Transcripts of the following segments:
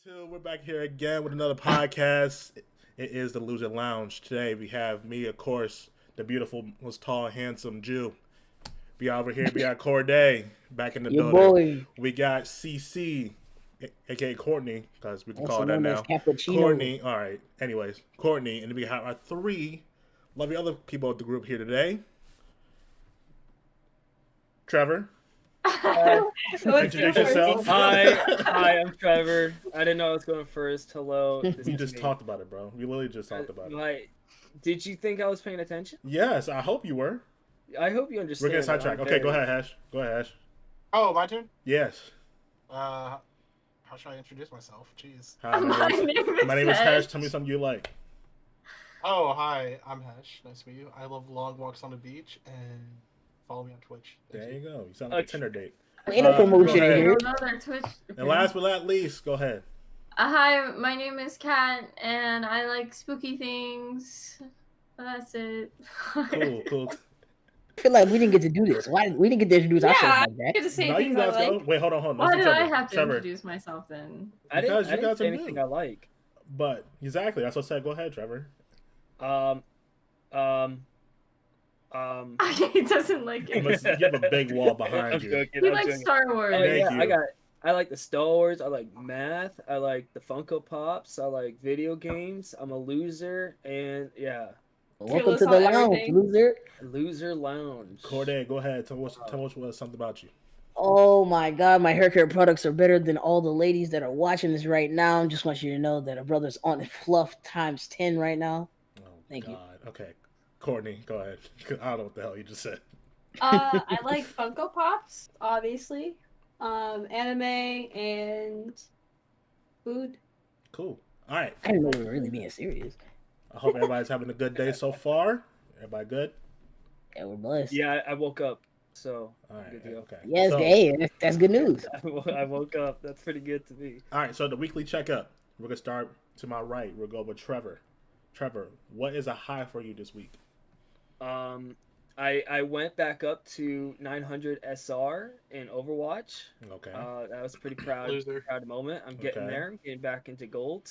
Two, we're back here again with another podcast. It is the Loser Lounge. Today we have me, of course, the beautiful, most tall, handsome Jew. Be over here, we got Corday back in the Your building. boy, We got CC, aka Courtney, because we can call also her that known as now. Cappuccino. Courtney, all right. Anyways, Courtney, and then we have our three lovely other people of the group here today. Trevor, introduce yourself. Hi, I'm Trevor. I didn't know I was going first. Hello. This We is just me. talked about it, bro. We literally just talked about it. Like, did you think I was paying attention? Yes, I hope you were. I hope you We're understand. getting that sidetracked. I'm Okay, go very- ahead, Hash. Go ahead, Hash. Oh, my turn? Yes. How should I introduce myself? Jeez. Hi, My name is Hash. Hash. Tell me something you like. Oh, hi, I'm Hesh. Nice to meet you. I love long walks on the beach, and follow me on Twitch. Thank There you. you go. You sound like a Okay. Tinder date. Ain't no promotion go in ahead. here. Another Twitch. And last but not least, go ahead. Hi, my name is Kat, and I like spooky things. That's it. Cool. I feel like we didn't get to do this. Why we didn't get to introduce ourselves Yeah, like I that? get to say No, you things I guys go. like. Wait, hold on. Why Listen, did I Trevor. have to Trevor. introduce myself then? I Because you didn't got say some anything new. I like. But exactly, that's what I said. Go ahead, Trevor. Um, He doesn't like You it. have a big wall behind I'm you. joking. He I'm likes joking. Star Wars. Oh, Thank yeah, you. I like the Star Wars. I like math. I like the Funko Pops. I like video games. I'm a loser, and yeah, Welcome us to the on lounge, everything. loser. loser lounge. Corday, go ahead. Tell us something about you. Oh my god, my hair care products are better than all the ladies that are watching this right now. I just want you to know that a brother's on fluff times 10 right now. Oh, Thank you. God. Okay. Courtney, go ahead. I don't know what the hell you just said. I like Funko Pops, obviously. Anime and food. Cool. All right. I didn't know we were really being serious. I hope everybody's having a good day so far. Everybody good? Yeah, we're blessed. Yeah, I woke up, so All right. good deal. Okay. Yes, So- hey, that's good news. I woke up. That's pretty good to me. All right, so the weekly checkup. We're gonna start to my right. We'll go with Trevor. Trevor, what is a high for you this week? I went back up to 900 SR in Overwatch. Okay. That was a pretty proud Loser. moment. I'm getting Okay. there. I'm getting back into gold.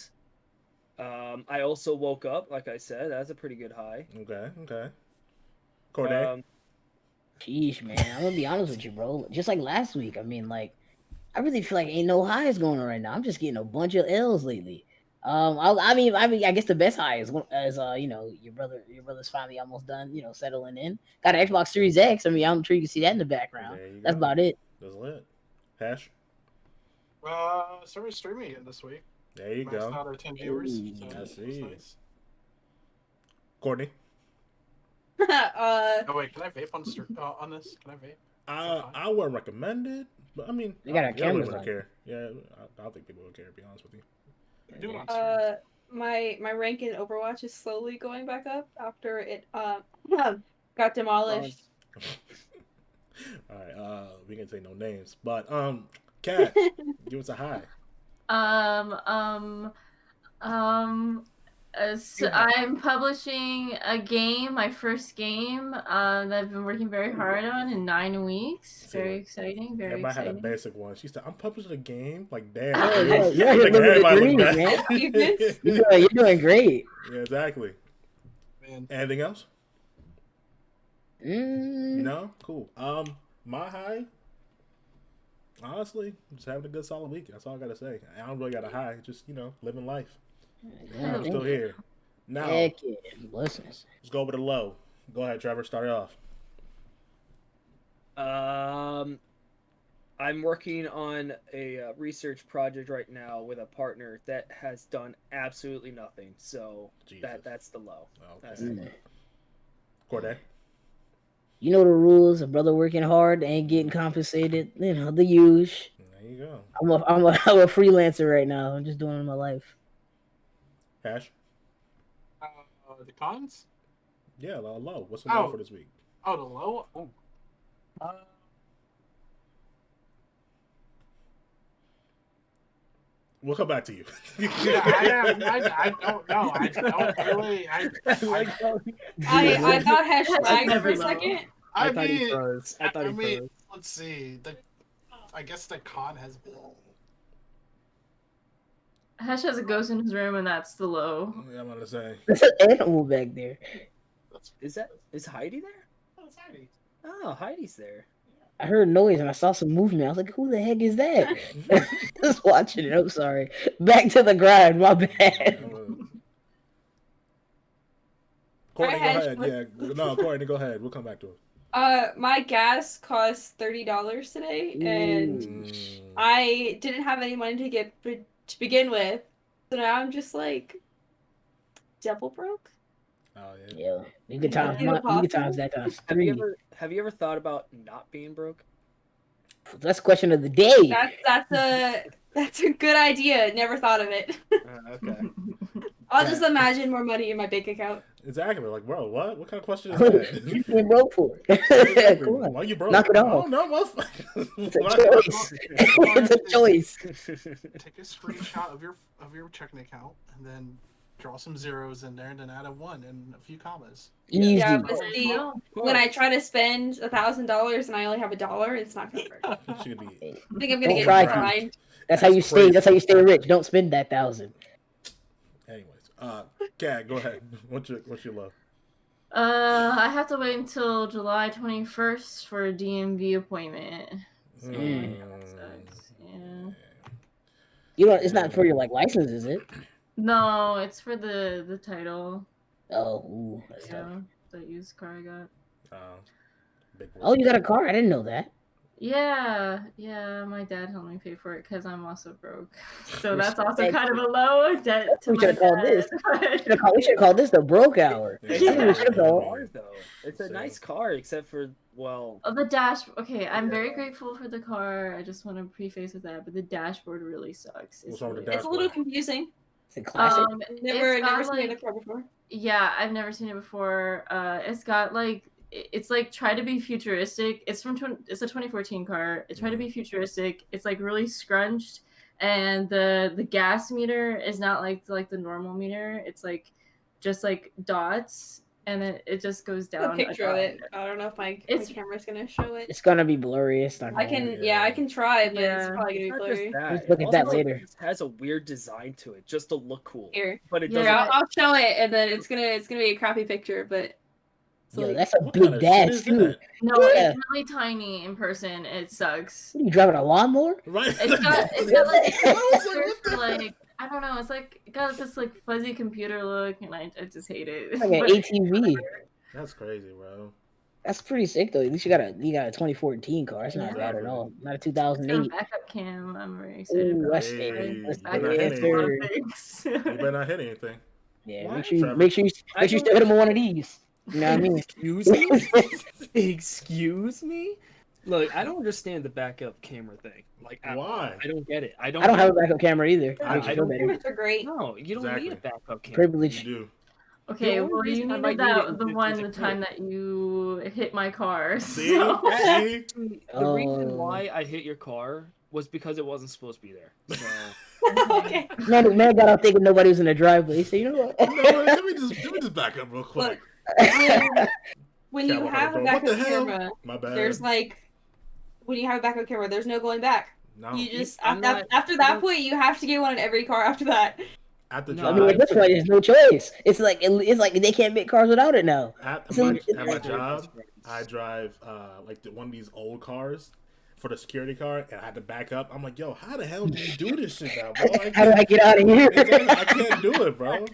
I also woke up, like I said. That's a pretty good high. Okay. Corday. Sheesh, man. I'm gonna be honest with you, bro. Just like last week, I mean, like, I really feel like ain't no highs going on right now. I'm just getting a bunch of L's lately. I mean, I guess the best high is you know, your brother's finally almost done, you know, settling in. Got an Xbox Series X. I mean, I'm sure you can see that in the background. There you That's go. about it. That's lit. Hash. Started streaming again this week. There you Maxed go. out our 10 viewers. Ooh, So I that's see. nice. Courtney. uh, Oh, wait, can I vape on this? Can I vape? I wouldn't recommend it, but I mean, They got our I really cameras wouldn't on. care. Yeah, I don't think people would care. To be honest with you. Do it on stream. my rank in Overwatch is slowly going back up after it got demolished. All right. We can say no names, but Kat, give us a high. So I'm publishing a game, my first game, that I've been working very hard on in 9 weeks. Very exciting, very Everybody had a exciting. basic one. She said, "I'm publishing a game." Like, damn. Yeah, dude. yeah, Like, you're living the everybody looked dream, back. man. You're doing great. Yeah, exactly. Man. Anything else? Mm, No? Cool. My high, honestly, just having a good solid week. That's all I gotta say. I don't really got a high, just, you know, living life. yeah, I'm still here. Now, Heck yeah, blessings. let's go over to low. Go ahead, Trevor, start it off. I'm working on a research project right now with a partner that has done absolutely nothing. So Jesus. that's the low. That's Okay. the low. Corday. You know the rules. A brother working hard ain't getting compensated. You know the use. There you go. I'm a freelancer right now. I'm just doing it in my life. Hash. The cons? Yeah, low. What's the low Oh. for this week? Oh, the low? Oh. We'll come back to you. Yeah, I don't know. I don't really. I got hashtag for a second. I thought he mean, froze. I thought he froze. let's see. I guess the con has been. Hesh has a ghost in his room, and that's the low. Yeah, I'm gonna say. There's an animal back there. Is Heidi there? Oh, it's Heidi. Oh, Heidi's there. I heard noise and I saw some movement. I was like, who the heck is that? Just watching it. I'm sorry. Back to the grind. My bad. Courtney, go Hi, Hesh. ahead. Yeah, no, Courtney, go ahead. We'll come back to it. My gas cost $30 today, and Mm. I didn't have any money to begin with, so now I'm just like double broke. Oh yeah. Yeah. You can times Yeah. that times Have you 3. ever thought about not being broke? That's question of the day. That's a good idea. Never thought of it. Okay. I'll just imagine more money in my bank account. Exactly. Like, bro, what? What kind of question is You that? been broke for it. Come on. Why you broke? Knock it I off. don't know, motherfucker. It's a choice. It's a choice. Take a screenshot of your checking account and then draw some zeros in there and then add a 1 and a few commas. Easy. Yeah, There but you see, go. when I try to spend $1,000 and I only have $1, it's not gonna work. I Should be. think I'm gonna Don't get try. fined. That's how you stay. That's how you stay rich. Don't spend that 1,000. Anyways, Kat, go ahead. What's your love? I have to wait until July 21st for a DMV appointment. So, Mm. that sucks. Yeah. You know, it's not for your like license, is it? No, it's for the title. Oh, ooh, that's tough. Yeah, the used car I got. Big Oh, you got a car? I didn't know that. Yeah, my dad helped me pay for it because I'm also broke. So that's also Respect. kind of a low debt to We my should have called dad. this. We should have called this the broke hour. Yeah. That's what we should have called. Car, though. It's a So- nice car, except for Oh, the okay, I'm very grateful for the car. I just want to preface with that, but the dashboard really sucks. What's wrong with the It's a little confusing. It's a classic. Never it's got, seen a like- car before. Yeah, I've never seen it before. It's got like it's like try to be futuristic. It's it's a 2014 car. It tried to be futuristic. It's like really scrunched, and the gas meter is not like the normal meter. It's like just like dots, and it just goes A down. picture of dot. it. I don't know if my It's- camera's gonna show it. It's gonna be blurry. It's not I gonna can, yeah, I can try, but it's Yeah. probably It's gonna not be just blurry. that. Let's look it at that also later. just has a weird design to it, just to look cool. Here, But it Yeah. doesn't. here, I'll show it, and then it's gonna be a crappy picture, but it's Yo, like, that's a What big kind of shit dash is too. that? No, Yeah. it's really tiny in person. It sucks. What are you driving a lawnmower? Right? It's got like, I was like, what the like I don't know. It's like it got this like fuzzy computer look, and I just hate it. It's like an But- ATV. That's crazy, bro. That's pretty sick though. At least you got a 2014 car. That's not bad at all. Not a It's got a 2008. backup cam. I'm very excited. Ooh, about that's it. Hey, that's Backup better not cam's hit a lot of anything. things. You better not hit anything. Yeah, Why? make sure you Trevor. make sure you still hit him with one of these. You know what I mean? Excuse me? Excuse me? Look, I don't understand the backup camera thing. Like, Why? I don't get it. I don't. I don't have a backup camera either. I Makes you feel don't- better. cameras are great. No, you don't need a Exactly. backup camera. You Privilege. do. Okay, The only well, you reason I needed might need it that is the if one it's the a time that you hit my car. See? so- See? The reason Oh. why I hit your car was because it wasn't supposed to be there. So Okay. Man got out thinking nobody was in the driveway. He said, you know what? You know what? Let me just back up real quick. When Yeah, you what have a the hell? backup camera, My bad. there's like, when you have a backup camera, there's no going back. no. You just I'm after, not- after that point, you have to get one in every car after that. At the No, I job, mean, at this point, there's no choice. It's like they can't make cars without it now. at So my, you- at my job, I drive like one of these old cars for the security car, and I had to back up. I'm like, yo, how the hell do you do this shit now, bro? How do I get out of here? I can't do it, bro.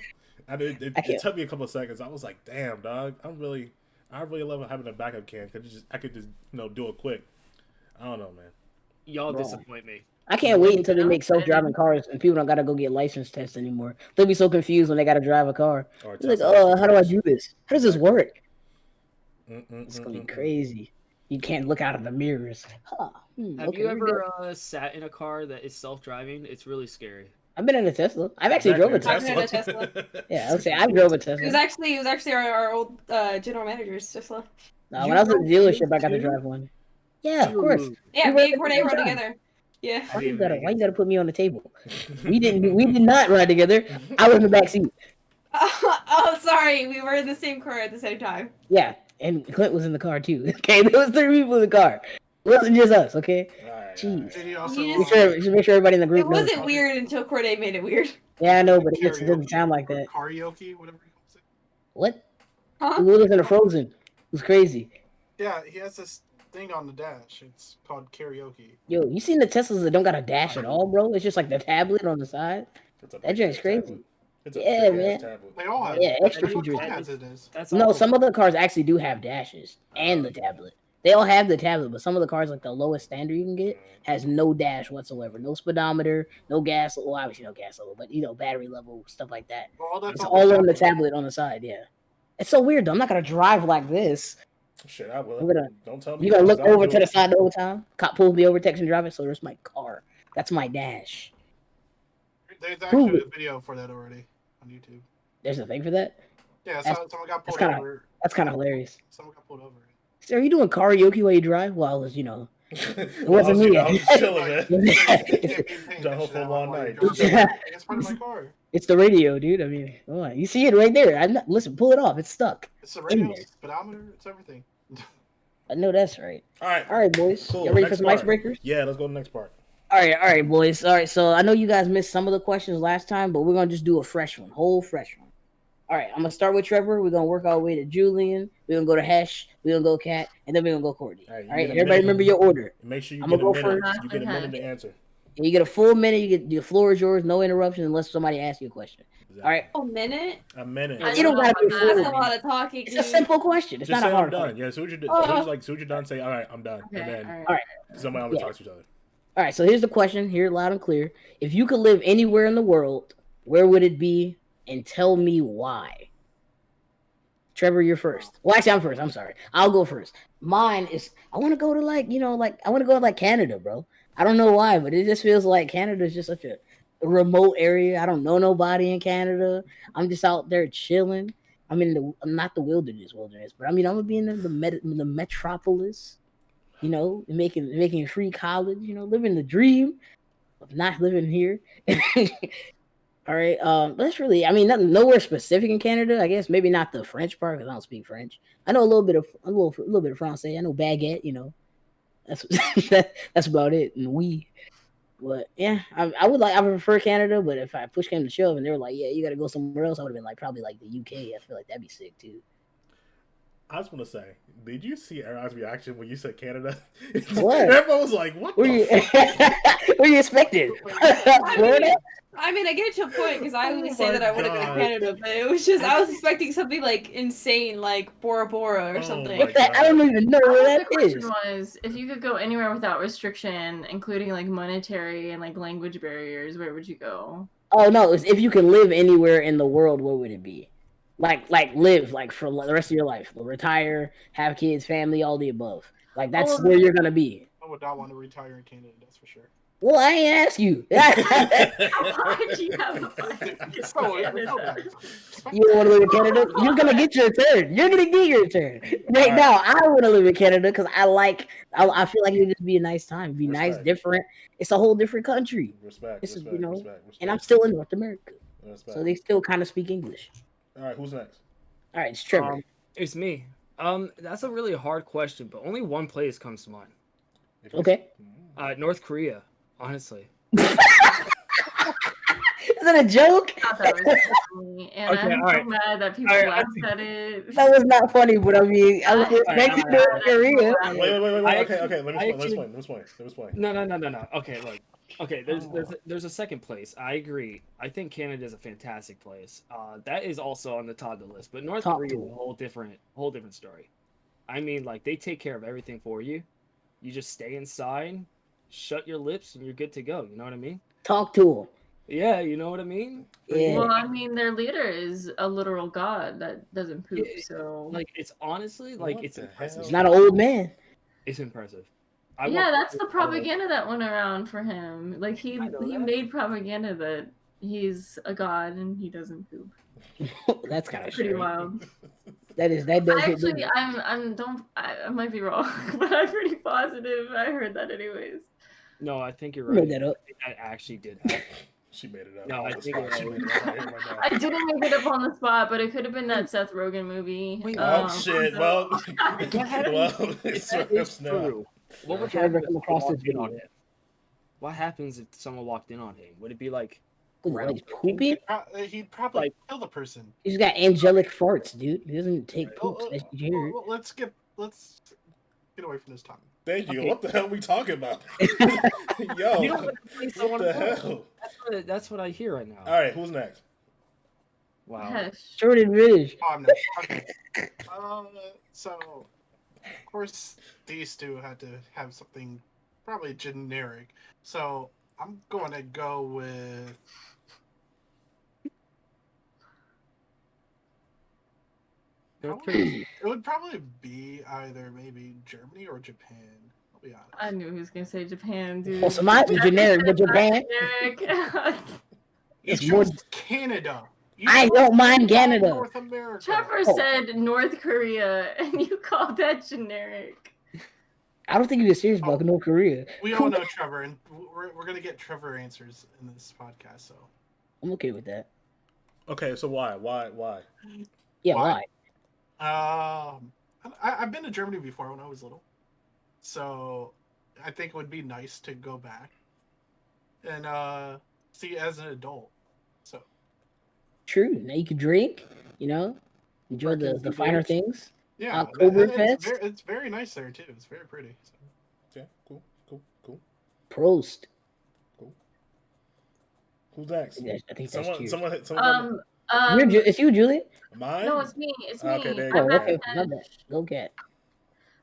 And it I can't. took me a couple of seconds. I was like, damn, dog. I really love having a backup cam because I could just do it quick. I don't know, man. Y'all Bro. disappoint me. I can't wait until they make self-driving cars and people don't gotta go get license tests anymore. They'll be so confused when they gotta drive a car. Or They're like, Tesla. how do I do this? How does this work? It's gonna be Mm-mm-mm-mm. crazy. You can't look out of the mirrors. Huh. Have Okay, you we're good. ever sat in a car that is self-driving? It's really scary. I've been in a Tesla. I've actually drove a Exactly, Tesla. I've been in a Tesla. Yeah, I would say I've drove a It was Tesla. actually our old general manager's Tesla. When I was at the dealership, I got to drive one. Yeah, of course. Dude, Yeah, You me rode and Corday the rode same time. together. Yeah. Why you gotta put me on the table? We did not ride together. I was in the back seat. Oh, sorry. We were in the same car at the same time. Yeah, and Clint was in the car too. Okay, there was 3 people in the car. wasn't just us, okay? All right, Jeez. And he also Yes. Make sure everybody in the It group knows. wasn't weird until Corday made it weird. Yeah, I know, but it karaoke doesn't sound like or that. Karaoke, whatever he calls it. What? Huh? We live in a Frozen. It was crazy. Yeah, he has this thing on the dash. It's called karaoke. Yo, you seen the Teslas that don't got a dash at all, bro? It's just like the tablet on the side. It's a That joint's big-ass crazy. tablet. It's a Yeah, big-ass man. tablet. They all have. Yeah, it. extra Every features. car has it is. That's No, awesome. some of the cars actually do have dashes and the tablet. They all have the tablet, but some of the cars, like the lowest standard you can get, has no dash whatsoever. No speedometer, no gas. Well, obviously no gas level, but battery level, stuff like that. Well, all that's It's all on the tablet on the side, yeah. It's so weird though. I'm not gonna drive like this. Shit, I will. I'm gonna- Don't tell me. You gonna look I'll over do to the it. side the whole time? Cop pulls me over, texting driving, so there's my car. That's my dash. There's Prove actually it. a video for that already on YouTube. There's a thing for that? Yeah, That's- someone got pulled kinda- over. That's kind of hilarious. Someone got pulled over. So are you doing karaoke while you drive? Well, I was, Well, wasn't me. I was chilling, Like, man. you can't be paying Don't attention for to one while you're night. driving. It's part of my car. It's the radio, dude. I mean, come on. You see it right there. Listen, pull it off. It's stuck. It's the radio, there. speedometer, it's everything. I know that's right. All right. All right, boys. Cool. You ready for Next some part. icebreakers? Yeah, let's go to the next part. All right, boys. All right, so I know you guys missed some of the questions last time, but we're going to just do a fresh one, whole fresh one. All right, I'm going to start with Trevor. We're going to work our way to Julian. We're going to go to Hesh. We're going to go Kat. And then we're going to go Courtney. All right, you All right, get a everybody minute. remember your order. Make sure you I'ma get a go minute. first. You get a minute to answer. And you get a full minute. The floor is yours. No interruption unless somebody asks you a question. Exactly. All right. A minute? A minute. I You don't got to be know That's full. a lot of talking, It's dude. a simple question. It's Just not say a I'm hard done. question. Yeah, as soon as you're done, Oh. as soon as you're done, say, all right, I'm done. Okay, And then all right. somebody else will Yeah. talk to each other. All right, so here's the question. Hear it loud and clear. If you could live anywhere in the world, where would it be? And tell me why. Trevor, you're first. Well, actually, I'm first. I'm sorry. I'll go first. Mine is I want to go to I want to go to Canada, bro. I don't know why, but it just feels like Canada is just such a remote area. I don't know nobody in Canada. I'm just out there chilling. I'm not the wilderness, but I mean I'm gonna be in the metropolis. Making free college. Living the dream of not living here. All right. That's really. I mean, nowhere specific in Canada. I guess maybe not the French part because I don't speak French. I know a little bit of Francais. I know baguette. That's that's about it. And but yeah, I would prefer Canada. But if I push came to shove and they were like, yeah, you got to go somewhere else, I would have been probably the UK. I feel like that'd be sick too. I just want to say, did you see Aaron's reaction when you said Canada? What? Everyone was like, "What What the are you? fuck?" What are you expecting? Florida? I mean, I get to a point because I Oh always say my that I want to go to God. Canada, but it was just I was expecting something like insane, like Bora Bora or Oh something. my What that? I don't even know where The that question is. was, if you could go anywhere without restriction, including like monetary and like language barriers, where would you go? Oh no! It's if you can live anywhere in the world, what would it be? Like live for the rest of your life, retire, have kids, family, all the above. Like that's Oh. where you're gonna be. I would not want to retire in Canada, that's for sure. Well, I ain't ask you. Why do you have a It's so- it's so Canada? bad. You don't want to live in Canada? You're gonna get your turn. You're gonna get your turn. Right Alright. now, I want to live in Canada because I feel like it'd just be a nice time. It'd be nice, Respect. different. It's a whole different country, Respect, This is, respect, you know, respect, respect. and I'm still in North America, Respect. so they still kind of speak English. All right, who's next? All right, it's Trevor. It's me. That's a really hard question, but only one place comes to mind. If you- Okay. North Korea, honestly. Is that a joke? I thought that was funny, and Okay, I'm so alright. mad that people Alright, laughed at it. That was not funny, but I mean, I was expecting alright, North Korea. Wait. I Okay. Let me I explain. Let me explain. No. Okay, look. Okay, there's a second place. I agree. I think Canada is a fantastic place. That is also on the top of the list. But North Top Korea is two. a whole different story. I mean, like they take care of everything for you. You just stay inside, shut your lips, and you're good to go. You know what I mean? Talk to him. Yeah, you know what I mean. Yeah. Well, I mean, their leader is a literal god that doesn't poop. Yeah, So Like it's honestly like What it's the impressive. hell? He's not an old man. It's impressive. yeah, that's the propaganda that went around for him. Like he I know he that. made propaganda that he's a god and he doesn't poop. That's kind of Pretty strange. wild. That does I hit actually, different. I might be wrong, but I'm pretty positive I heard that anyways. No, I think you're I made right. that up. That actually did happen. She made it up. No, I On the think spot. She it- made it up right here, right now. I didn't make it up on the spot, but it could have been that Seth Rogen movie. Wait, Oh shit! Well, so- well, it's That is Swift now. true. What would If you ever happen if come someone across this walked in on video. him? What happens if someone walked in on him? Would it be like What, ground he's breaking? pooping? He'd probably Like- kill the person. He's got angelic farts, dude. He doesn't take poops. Well, Did you hear it? let's get away from this topic. Thank you. Okay. What the hell are we talking about? Yo, You don't want to play someone what the else. hell? That's what I hear right now. All right, who's next? Wow. Hush. Jordan Ridge. Oh, I'm next. Okay. So, of course, these two had to have something probably generic. So, I'm going to go with. North Korea. It would probably be either maybe Germany or Japan. I'll be honest. I knew he was gonna say Japan, dude. Oh, so mine's generic, but Japan. Generic. You It's more- chose Canada. You I chose don't mind Canada. North America. Trevor Oh. said North Korea, and you called that generic. I don't think he was serious about North Korea. We all know Trevor, and we're gonna get Trevor answers in this podcast. So I'm okay with that. Okay, so why? Yeah, Why? why? I've been to Germany before when I was little, so I think it would be nice to go back and see it as an adult. So True. Now you can drink, enjoy the finer things. yeah, Oktoberfest? it's very nice there too. It's very pretty. So. Okay, cool. Prost. Who's next? Yeah, I think that's true. Someone. It's you, Julie? Mine? No, it's me. It's me. Okay, there you Oh, go. okay. My bad. Go Cat.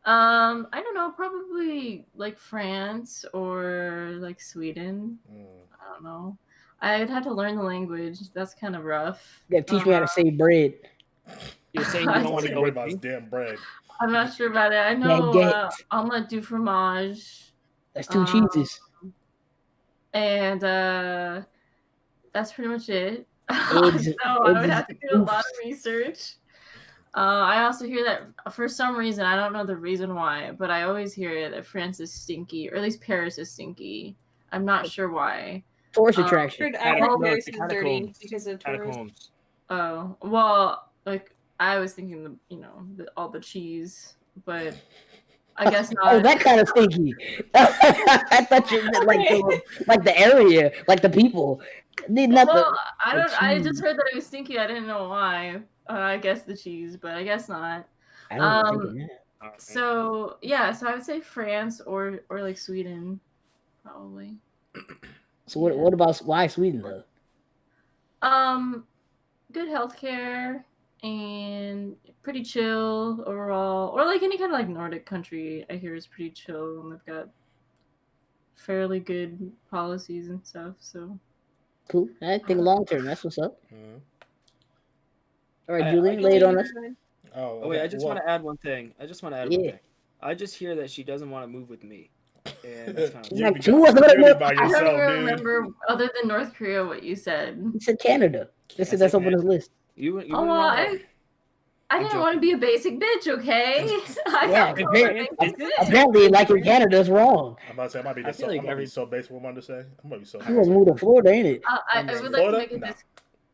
I don't know, probably like France or like Sweden. I don't know. I'd have to learn the language. That's kind of rough. You gotta teach me how to say bread. You're saying you I don't want to Don't go worry with about me? his damn bread. I'm not sure about it. I know Baguette. omelette du fromage, That's two cheeses. and that's pretty much it. Eggs- so I would eggs have to is do a lot oops. of research. I also hear that for some reason, I don't know the reason why, but I always hear that France is stinky, or at least Paris is stinky. I'm not sure why. Tourist um, attraction. Heard Catacombs. Paris is Catacombs. dirty because of tourists. Catacombs. Oh, well, like I was thinking all the cheese, but I guess not. Oh, that kind of stinky. I thought you meant like the area, like the people. Need nothing. Well, I the don't. I just cheese. heard that it was stinky. I didn't know why. I guess the cheese, but I guess not. I don't think of that. All right. So yeah, so I would say France or like Sweden, probably. So what about why Sweden though? Good healthcare and pretty chill overall, or like any kind of like Nordic country. I hear is pretty chill and they've got fairly good policies and stuff. So Cool. I think long term. That's what's up. Mhm. All right, I- Julian, I lay it on us. Oh wait, I just want to add one thing. one Yeah. thing. I just hear that she doesn't want to move with me, and that's kind of She's You like, be- "Who was you gonna be by I don't yourself, even dude. remember other than North Korea what you said. He said Canada. This I is that's said up on his list. you. Oh, well, I didn't want to be a basic bitch, okay? I Yeah, don't know very- what basic bitch. Apparently, like in Canada is wrong. I'm about to say I might be I just feel so, like I might every- be so basic. What I'm about to say. I might be so. You want to move to Florida, ain't it? I would like Florida? to make a No.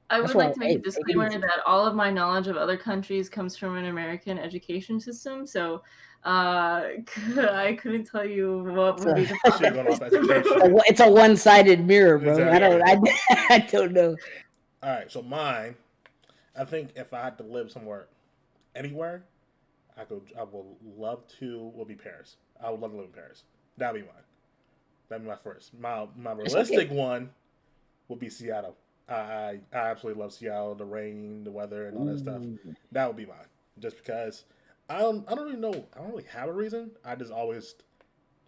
I That's would like why- to make hey, a take it disclaimer easy. that all of my knowledge of other countries comes from an American education system. So I couldn't tell you what would be the Shit going off proper system. education. It's a one-sided mirror, bro. Exactly. I don't know. All right, so mine. I think if I had to live somewhere, anywhere, I would love to. Would be Paris. I would love to live in Paris. That'd be mine. That'd be my first. My That's realistic one would be Seattle. I absolutely love Seattle. The rain, the weather, and all that stuff. Ooh. That would be mine. Just because I don't really know. I don't really have a reason. I just always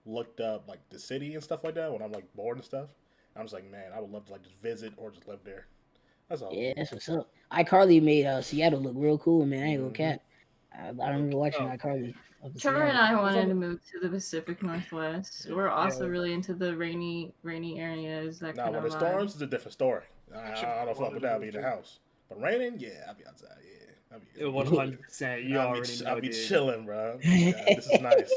looked up like the city and stuff like that when I'm like bored and stuff. I'm just like, man, I would love to like just visit or just live there. That's all. Yeah, that's what's up. iCarly made Seattle look real cool, man. I ain't gonna cap. I remember watching iCarly. up in Trevor and Seattle. I wanted to move to the Pacific Northwest. We're also really into the rainy areas. That Now, kind when of it vibe. storms, it's a different story. I Actually, don't fuck wanted with to that. I'll move be in the too. house. But raining, yeah, I'll be outside. Yeah, I'll be. 100%. You already know, I'll be dude. chilling, bro. Yeah, this is nice.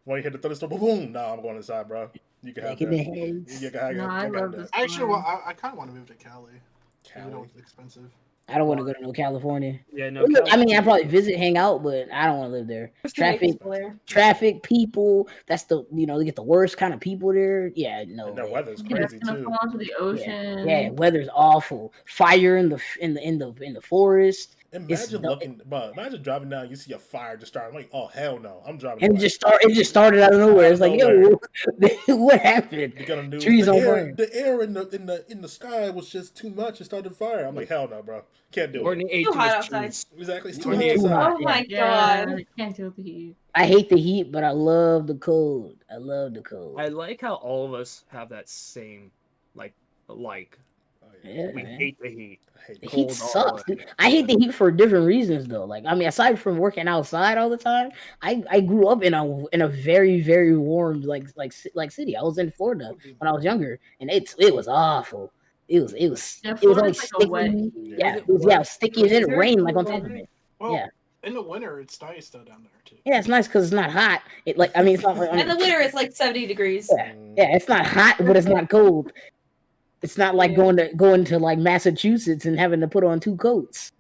When you hit the thunderstorm, boom, boom. No, I'm going inside, bro. You can have Back in the that. heads. You can have No, I that. love this. Actually, well, I kind of want to move to Cali. Even though Cali. it's expensive. I don't want to go to no California. Yeah, no. I mean, I California- probably visit, hang out, but I don't want to live there. There's too many Traffic, people there. traffic, people. That's the they get the worst kind of people there. Yeah, no. And their way. weather's Yeah, it's crazy gonna too. fall into the ocean. Yeah, weather's awful. Fire in the forest. Imagine imagine driving down, you see a fire just starting. I'm like, oh hell no, I'm driving. And away. it just started out of nowhere. It's like, yo, what happened? You're gonna do Trees the on air, fire. the air in the sky was just too much. It started fire. I'm like, hell no, bro, can't do it. Courtney ate Too too hot much outside. trees. Exactly, it's too Courtney hot ate- outside. Oh my Yeah, god. I can't deal with the heat. I hate the heat, but I love the cold. I love the cold. I like how all of us have that same like. Oh, Yeah, We man. hate the heat. I hate The cold. heat all sucks. the way. I hate the heat for different reasons though. Like I mean, aside from working outside all the time, I grew up in a very very warm city. I was in Florida when I was younger, and it was awful. It was Yeah, it was like Florida's like a wet sticky. heat. Yeah, it was sticky, and then it Very rained like on cool top of weather. it. Well, Yeah. in the winter, it's nice though down there too. Yeah, it's nice because it's not hot. It's not like And the winter is like 70 degrees. yeah, it's not hot, but it's not cold. It's not like Yeah. going to like Massachusetts and having to put on 2 coats.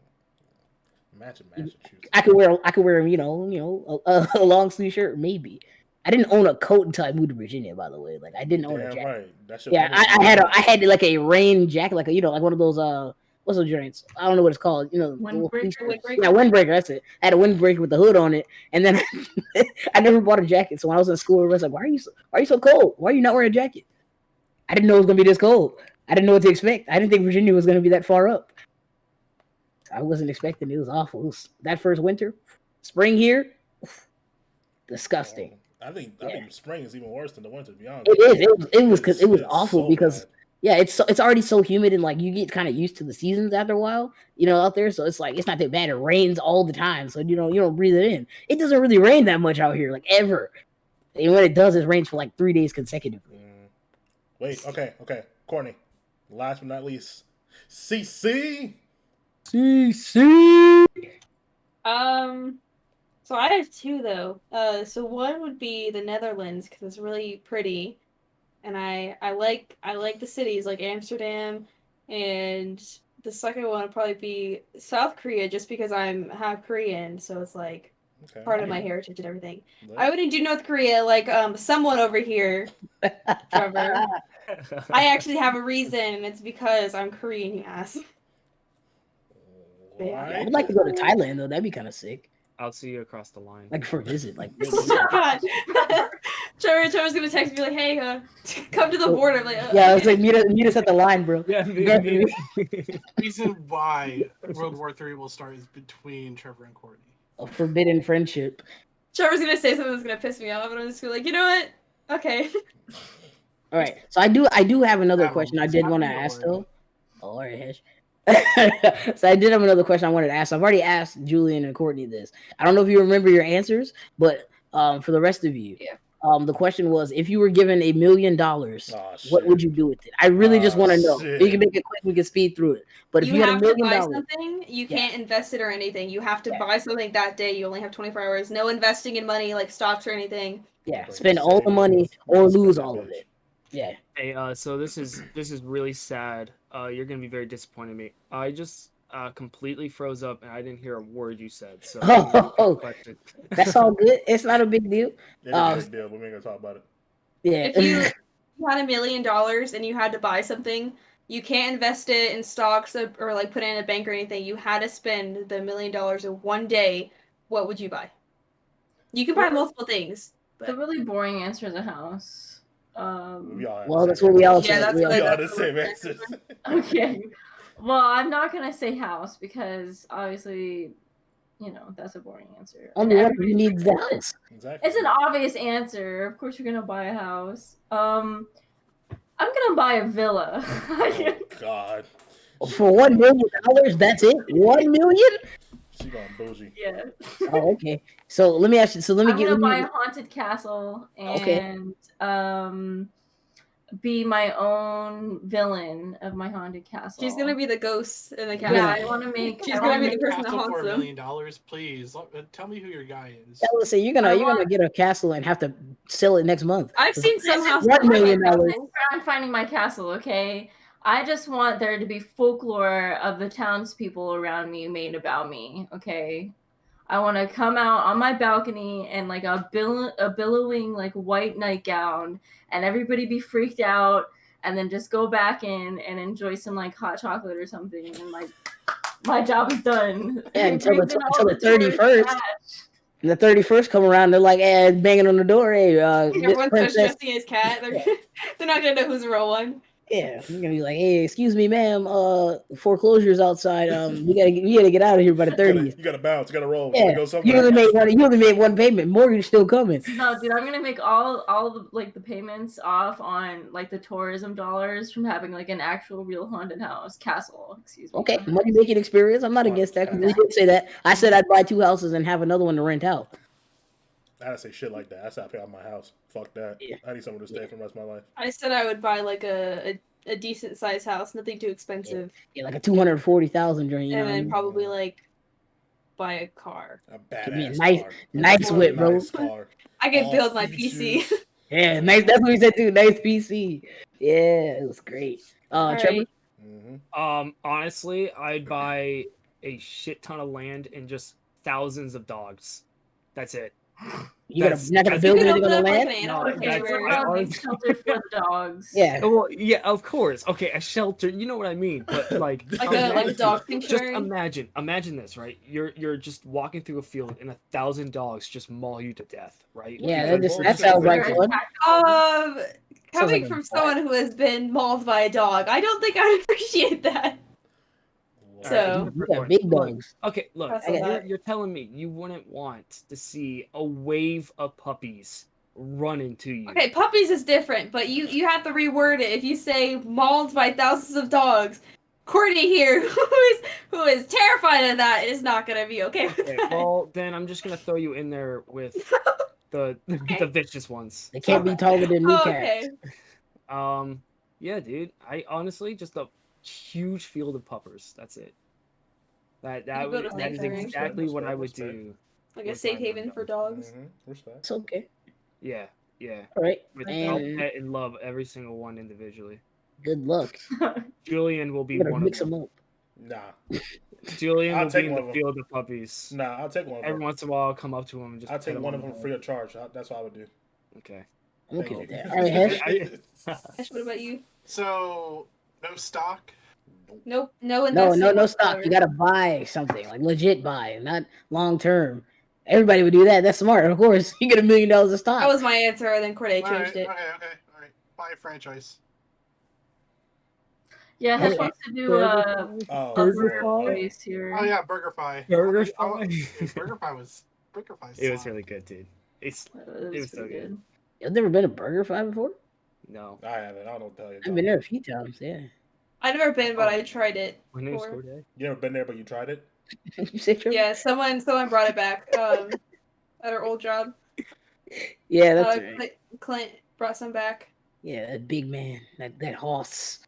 Imagine Massachusetts. I could wear a long sleeve shirt maybe. I didn't own a coat until I moved to Virginia. By the way, like I didn't own a Damn jacket. right. That's your Yeah, I had like a rain jacket, like like one of those what's those joints? I don't know what it's called. The little fleece Windbreaker? shirts. Yeah, windbreaker. That's it. I had a windbreaker with the hood on it, and then I never bought a jacket. So when I was in school, everyone was like, "Why are you so cold? Why are you not wearing a jacket?" I didn't know it was gonna be this cold. I didn't know what to expect. I didn't think Virginia was gonna be that far up. I wasn't expecting it. It was awful. It was, that first winter, spring here, disgusting. I think spring is even worse than the winter. To be honest, It is. It was because it was It's awful so because bad. yeah, it's already so humid and like you get kind of used to the seasons after a while, out there. So it's like it's not that bad. It rains all the time, so you don't breathe it in. It doesn't really rain that much out here, like ever. And when it does, it rains for like 3 days consecutively. Wait, okay. Courtney, last but not least, CC. CC. So I have 2 though. So one would be the Netherlands because it's really pretty, and I like the cities like Amsterdam, and the second one would probably be South Korea just because I'm half Korean, so it's like Okay. part of my heritage and everything. Let- I wouldn't do North Korea like someone over here, Trevor. I actually have a reason, and it's because I'm Korean, you ass. I Why? would like to go to Thailand though. That'd be kind of sick. I'll see you across the line. Like for a visit. Like Trevor's gonna text me like, "Hey, come to the border." I'm like, yeah, I was like meet us at the line, bro. Yeah, Reason why World War III will start is between Trevor and Courtney. A forbidden friendship. Trevor's gonna say something that's gonna piss me off, and I'm just gonna be like, you know what? Okay. All right. So I do have another That question one I was did not want to me, ask Lord. though. Oh, all right, Hesh. So I did have another question I wanted to ask. I've already asked Julian and Courtney this. I don't know if you remember your answers, but for the rest of you, Yeah. the question was if you were given $1 million, Oh, what shit. would you do with it? I really just Oh, want to know. shit. You can make it quick. We can speed through it. But if you, had have $1 to million buy dollars, something. You Yeah. can't invest it or anything. You have to Yeah. buy something that day. You only have 24 hours. No investing in money like stocks or anything. yeah, Like spend all the money savings, or spend lose that all of bitch. it. Yeah. Hey, so this is really sad. You're gonna be very disappointed in me. I just completely froze up and I didn't hear a word you said. So Oh. question. That's all good. It's not a big deal. It is a big deal, but we ain't gonna talk about it. Yeah. If you had $1 million and you had to buy something, you can't invest it in stocks or like put it in a bank or anything. You had to spend the $1 million in one day. What would you buy? You can buy multiple things. The really boring answer is a house. We all have Well, the that's same what we all answers. Yeah, said. that's We all- We all what- the same answers. Okay. Well, I'm not gonna say house because obviously, that's a boring answer. Only And one who everybody's needs like, the house. Exactly. It's an obvious answer. Of course, you're gonna buy a house. I'm gonna buy a villa. Oh, God. For $1 million, that's it. 1 million? She going bougie. Yeah. Oh, okay. So let me ask you. So let me I'm get. gonna let buy me- a haunted castle Okay. and be my own villain of my haunted castle. She's gonna be the ghost in the castle. Yeah, I want to make. She's I gonna wanna be make- the person that Castle haunts for $1 them. million, please. Tell me who your guy is. I would say you're gonna get a castle and have to sell it next month. I've seen some houses. $1 million. I'm finding my castle. Okay. I just want there to be folklore of the townspeople around me made about me. Okay, I want to come out on my balcony in like a billowing like white nightgown, and everybody be freaked out, and then just go back in and enjoy some like hot chocolate or something, and like my job is done. Yeah, It until brings the in all until the tourist 31st. cash. And the 31st come around, they're like, banging on the door. Hey, Miss Everyone's so Princess. dressing as cat. They're not gonna know who's the real one. Yeah, you're gonna be like, hey, excuse me, ma'am. Foreclosure's outside. We gotta get out of here by the 30th. You gotta bounce. You gotta roll. You Yeah, gotta go you somewhere. only made one payment. Mortgage still coming. No, dude, I'm gonna make all the like the payments off on like the tourism dollars from having like an actual real haunted house castle. Excuse me. Okay, money making experience. I'm not against that. 'Cause we did say that. I said I'd buy 2 houses and have another one to rent out. I gotta say shit like that. I said I pay out my house. Fuck that. Yeah. I need somewhere to stay for the rest of my life. I said I would buy like a decent sized house, nothing too expensive, Yeah, like a 240,000 joint. You know, and what I then mean? probably like buy a car. A Give me a badass car. nice whip, bro. Nice car. I can All build my features. PC. Yeah, nice. That's what we said too. Nice PC. Yeah, it was great. Trevor. Alright. Mhm. Honestly, I'd buy a shit ton of land and just thousands of dogs. That's it. You're not gonna build You could anything on open the up like land? an animal No, Okay, that's- we're I about honestly- to shelter for the dogs. Yeah. Well, yeah, of course. Okay, a shelter. You know what I mean. But like, Like a dog just sanctuary. imagine this, right? You're just walking through a field and 1,000 dogs just maul you to death, right? Yeah, Because that they're sounds like just- fun. Coming like a from brat. someone who has been mauled by a dog, I don't think I appreciate that. All So- right, You got big dogs. Okay, look, That's a you're, lot. you're telling me you wouldn't want to see a wave of puppies run into you. Okay, puppies is different, but you have to reword it. If you say mauled by thousands of dogs, Courtney here, who is terrified of that, is not gonna be okay with Okay, that. well, then I'm just gonna throw you in there with the vicious ones. They can't be taller than Oh, kneecaps. okay. Yeah, dude. I honestly just a huge field of puppers. That's it. You That build a is sanctuary. exactly what I would Respect. do. Like a With safe my haven for dogs. Mhm. Respect. It's okay. Yeah. All right. I'll And pet and love every single one individually. good luck. Julian will be You better one of mix them. them up. Nah. Julian I'll will take be in one the of 'em. field of puppies. Nah, I'll take one of Every them. once in a while, I'll come up to him and just. I'll take pet one him of on them the free head. of charge. That's what I would do. Okay. I'm okay Thank with you. that. All right, Hesh. Ash, what about you? So, no stock. Nope. No No investment stock. whatsoever. You gotta buy something, like legit buy, not long term. Everybody would do that. That's smart, of course. You get $1 million of stock. That was my answer, and then Corday Alright, changed it. Okay. All right. Buy a franchise. Yeah, Hesh Okay. wants to do Oh, Burger Lord. Place here. Oh yeah, BurgerFi. Burger I- I- Fi? BurgerFi was BurgerFi. It was sucked. really good, dude. It's It was so pretty good. You've never been to BurgerFi before? no. I haven't. I don't know what the hell you're I've talking been there a about. few times. Yeah. I've never been, but I tried it. My name's Or- Corday. You ever been there, but you tried it? You say Trevor? Yeah, someone brought it back. At our old job. Yeah, that's right. Clint brought some back. Yeah, that big man, that horse.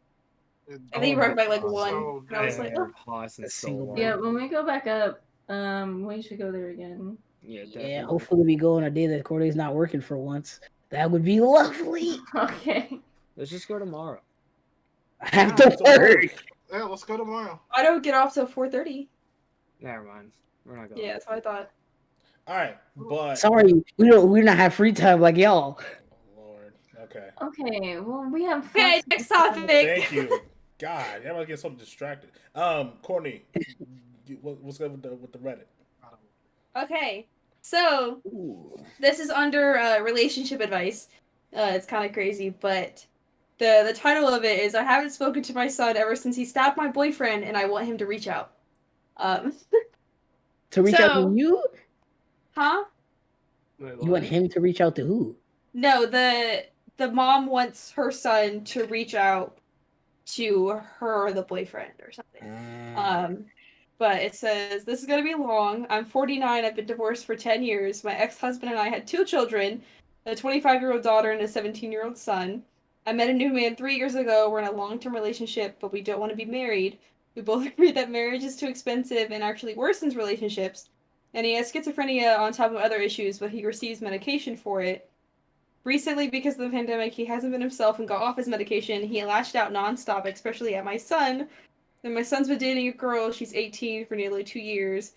I think he brought back like So one. And I was good. like, Yeah, oh. Haas and A so single on. Yeah, when we go back up, we should go there again. Yeah, Yeah, definitely. hopefully we go on a day that Corday's not working for once. That would be lovely. Okay. Let's just go tomorrow. I have to work. Yeah, let's go tomorrow. I don't get off till 4:30. Never mind. We're not going. Yeah, that's what I thought. All right, but Sorry, we not have free time like y'all. Oh, Lord. Okay. Okay, well, we have Okay, fun next stuff. topic. Thank you. God, everybody gets so distracted. Courtney, what's good with the Reddit? Okay, so Ooh. this is under relationship advice. It's kind of crazy, but the title of it is "I haven't spoken to my son ever since he stabbed my boyfriend, and I want him to reach out." To reach out So- to you? Huh? Wait, You want him to reach out to who? No, the mom wants her son to reach out to her or the boyfriend or something. But it says, "This is going to be long. I'm 49. I've been divorced for 10 years. My ex-husband and I had 2 children, a 25-year-old daughter and a 17-year-old son. I met a new man 3 years ago. We're in a long-term relationship, but we don't want to be married. We both agree that marriage is too expensive and actually worsens relationships. And he has schizophrenia on top of other issues, but he receives medication for it. Recently, because of the pandemic, he hasn't been himself and got off his medication. He lashed out nonstop, especially at my son. And my son's been dating a girl. She's 18 for nearly 2 years.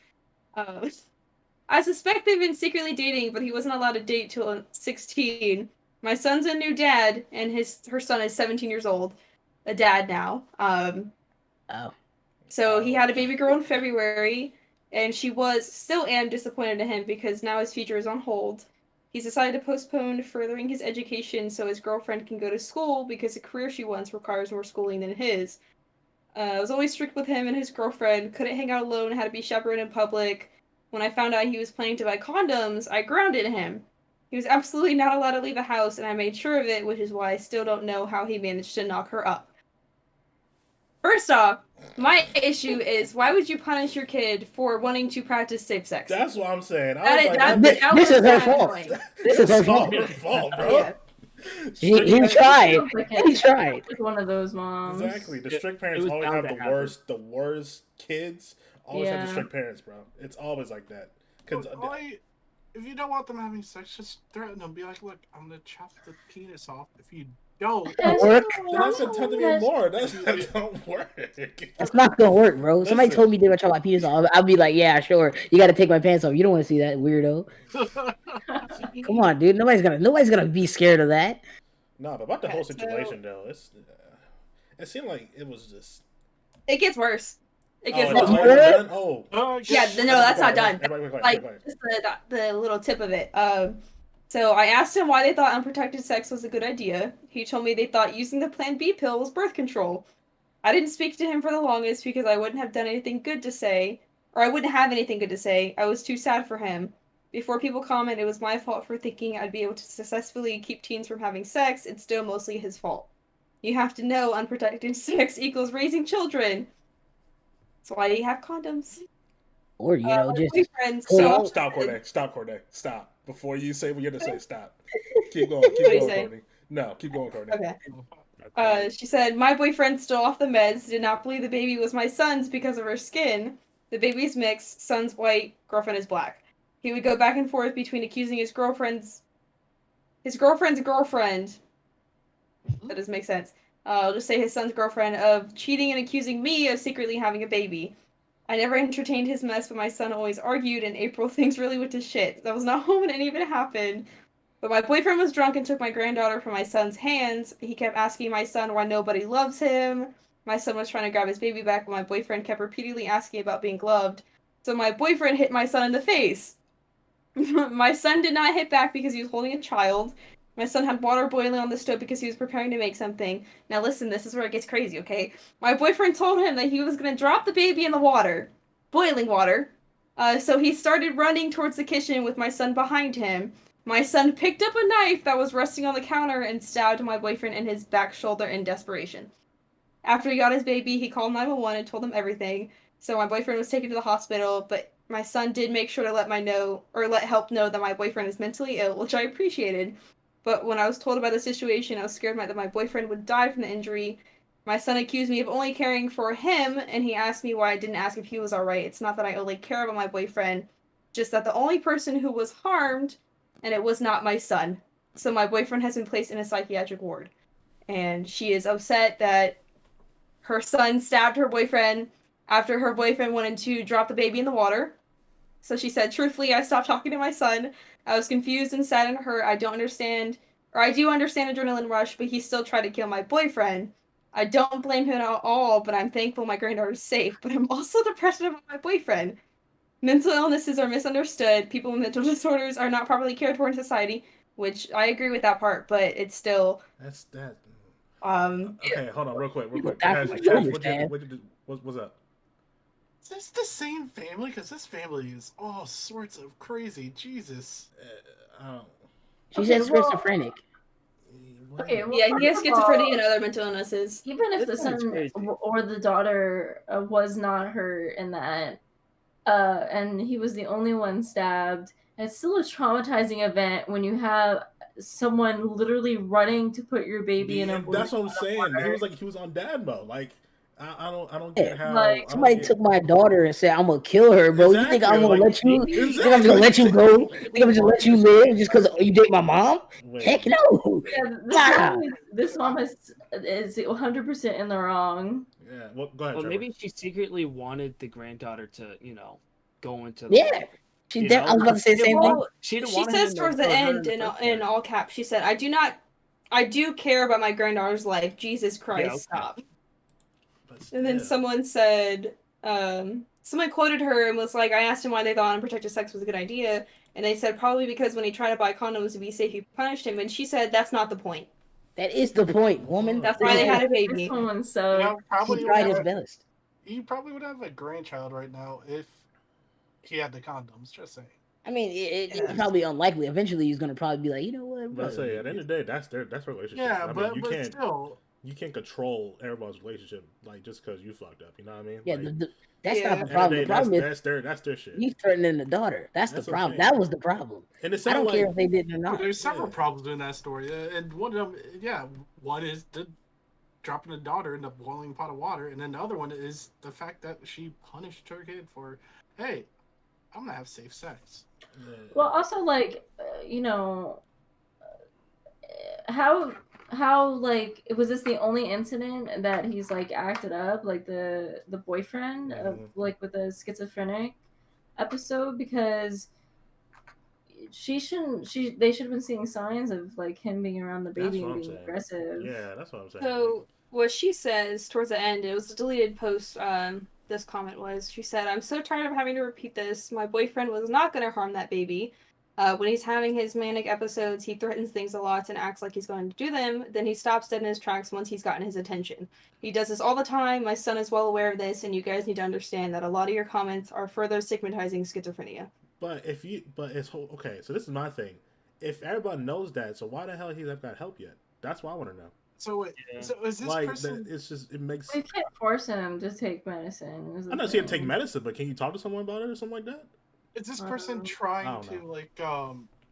I suspect they've been secretly dating, but he wasn't allowed to date till 16. My son's a new dad, and her son is 17 years old, a dad now. Oh. So he had a baby girl in February, and she still am disappointed in him because now his future is on hold. He's decided to postpone furthering his education so his girlfriend can go to school because the career she wants requires more schooling than his. I was always strict with him and his girlfriend, couldn't hang out alone, had to be chaperoned in public. When I found out he was planning to buy condoms, I grounded him. He was absolutely not allowed to leave the house, and I made sure of it, which is why I still don't know how he managed to knock her up. First off, my issue is, why would you punish your kid for wanting to practice safe sex? That's what I'm saying. This is her fault. This is her fault. Her fault, bro. Yeah. He tried. He tried. Like one of those moms. Exactly. The strict parents was always bound have to the happen. worst kids. Always have the Yeah. strict parents, bro. It's always like that. Because If you don't want them having sex, just threaten them. Be like, look, I'm gonna chop the penis off if you don't. Don't work. that's a tenth of your more. That don't work. That's not gonna work, bro. Somebody Listen. told me they were trying my penis off. I'll be like, yeah, sure. You got to take my pants off. You don't want to see that, weirdo. Come on, dude. Nobody's gonna be scared of that. No, but about the whole Okay, so- situation though, it seemed like it was just. It gets worse. It Oh, gets it's much already worse. done? Oh. Yeah, no, that's not done. Everybody, quiet, Like, quiet. just the little tip of it. So I asked him why they thought unprotected sex was a good idea. He told me they thought using the Plan B pill was birth control. I didn't speak to him for the longest because I wouldn't have done anything good to say, or I wouldn't have anything good to say. I was too sad for him. Before people comment, it was my fault for thinking I'd be able to successfully keep teens from having sex. It's still mostly his fault. You have to know unprotected sex equals raising children. That's why you have condoms. Or you know, My just boyfriend, Hold so on. Stop, Corday. Stop, Corday. Stop. Before you say what you're gonna say, stop. Keep going. What do Keep you going, say? Courtney. No, keep going, Courtney. okay. She said, my boyfriend still off the meds, did not believe the baby was my son's because of her skin. The baby's mixed, son's white, girlfriend is black. He would go back and forth between accusing his girlfriend's girlfriend. That doesn't make sense. I'll just say his son's girlfriend of cheating and accusing me of secretly having a baby. I never entertained his mess, but my son always argued, and April things really went to shit. I was not home when any of it happened. But my boyfriend was drunk and took my granddaughter from my son's hands. He kept asking my son why nobody loves him. My son was trying to grab his baby back, but my boyfriend kept repeatedly asking about being gloved. So my boyfriend hit my son in the face. My son did not hit back because he was holding a child. My son had water boiling on the stove because he was preparing to make something. Now listen, this is where it gets crazy, okay? My boyfriend told him that he was going to drop the baby in the water. Boiling water. So he started running towards the kitchen with my son behind him. My son picked up a knife that was resting on the counter and stabbed my boyfriend in his back shoulder in desperation. After he got his baby, he called 911 and told them everything. So my boyfriend was taken to the hospital, but my son did make sure to let help know that my boyfriend is mentally ill, which I appreciated. But when I was told about the situation, I was scared that my boyfriend would die from the injury. My son accused me of only caring for him, and he asked me why I didn't ask if he was alright. It's not that I only care about my boyfriend, just that the only person who was harmed, and it was not my son. So my boyfriend has been placed in a psychiatric ward. And she is upset that her son stabbed her boyfriend after her boyfriend wanted to drop the baby in the water. So she said, truthfully, I stopped talking to my son. I was confused and sad and hurt. I do understand adrenaline rush, but he still tried to kill my boyfriend. I don't blame him at all, but I'm thankful my granddaughter's safe. But I'm also depressed about my boyfriend. Mental illnesses are misunderstood. People with mental disorders are not properly cared for in society, which I agree with that part, but it's still... That's that. Okay, hold on, real quick. Back Cash, to my shoulders, man. what's up? Is this the same family? Because this family is all sorts of crazy. Jesus. she Okay, said well- schizophrenic. Okay, well, yeah, he has first of all, schizophrenia and other mental illnesses. Even if the This sounds son crazy. or the daughter was not hurt in that, and he was the only one stabbed, it's still a traumatizing event when you have someone literally running to put your baby in a That's what I'm boiling saying. water. He was on dad mode. Like, I don't Yeah, get how like, I don't Somebody get- took my daughter and said, "I'm gonna kill her, bro. You think I'm Exactly, gonna like, let you? You think I'm exactly. gonna let you go? You think I'm just let you live just because you date my mom? Wait, Heck no. yeah, this mom is 100% in the wrong. Yeah, well, go ahead, Well, Trevor. maybe she secretly wanted the granddaughter to, go into the Yeah, world. she. You I was know? about to say the same thing. Well, She didn't she want says him towards to the kill her end the in first in place. all caps. She said, I do care about my granddaughter's life. Jesus Christ, okay. stop." But And then still. someone said, someone quoted her and was like, I asked him why they thought unprotected sex was a good idea. And they said, probably because when he tried to buy condoms to be safe, you punished him. And she said, that's not the point. That is the point, woman. That's why they had a This baby. one You so know, probably He would tried have his a, best. he probably would have a grandchild right now if he had the condoms. Just saying. I mean, it's Yeah. probably unlikely. Eventually, he's gonna probably be like, you know what, But I bro? say at the end of the day, that's their relationship. Yeah, I mean, but you can't still, control everybody's relationship like just because you fucked up. You know what I mean? Yeah, Like, that's Yeah. not the at the problem. end The of the problem day, is that's their shit. you threatening the daughter. That's the That's what I'm problem. saying. That was the problem. And it I sounded don't like care if they did or no, not. there's several Yeah. problems in that story, and one of them, yeah, one is the dropping a daughter in a boiling pot of water, and then the other one is the fact that she punished her kid for, hey, I'm gonna have safe sex. yeah. well. Also, like, how like was this the only incident that he's like acted up, like the boyfriend of Mhm. like with the schizophrenic episode? Because they should have been seeing signs of like him being around the That's baby what and I'm being saying. aggressive. Yeah, that's what I'm saying. So what she says towards the end, it was a deleted post. This comment was, she said, "I'm so tired of having to repeat this. My boyfriend was not going to harm that baby. When he's having his manic episodes, he threatens things a lot and acts like he's going to do them. Then he stops dead in his tracks once he's gotten his attention. He does this all the time. My son is well aware of this, and you guys need to understand that a lot of your comments are further stigmatizing schizophrenia." but it's okay. So this is my thing. If everybody knows that, so why the hell he's not got help yet? That's what I want to know. So, Yeah. so is this Like person? it's just it makes. We can't force him to take medicine. is the I'm not saying take thing. medicine, but can you talk to someone about it or something like that? Is this person I trying don't to know. like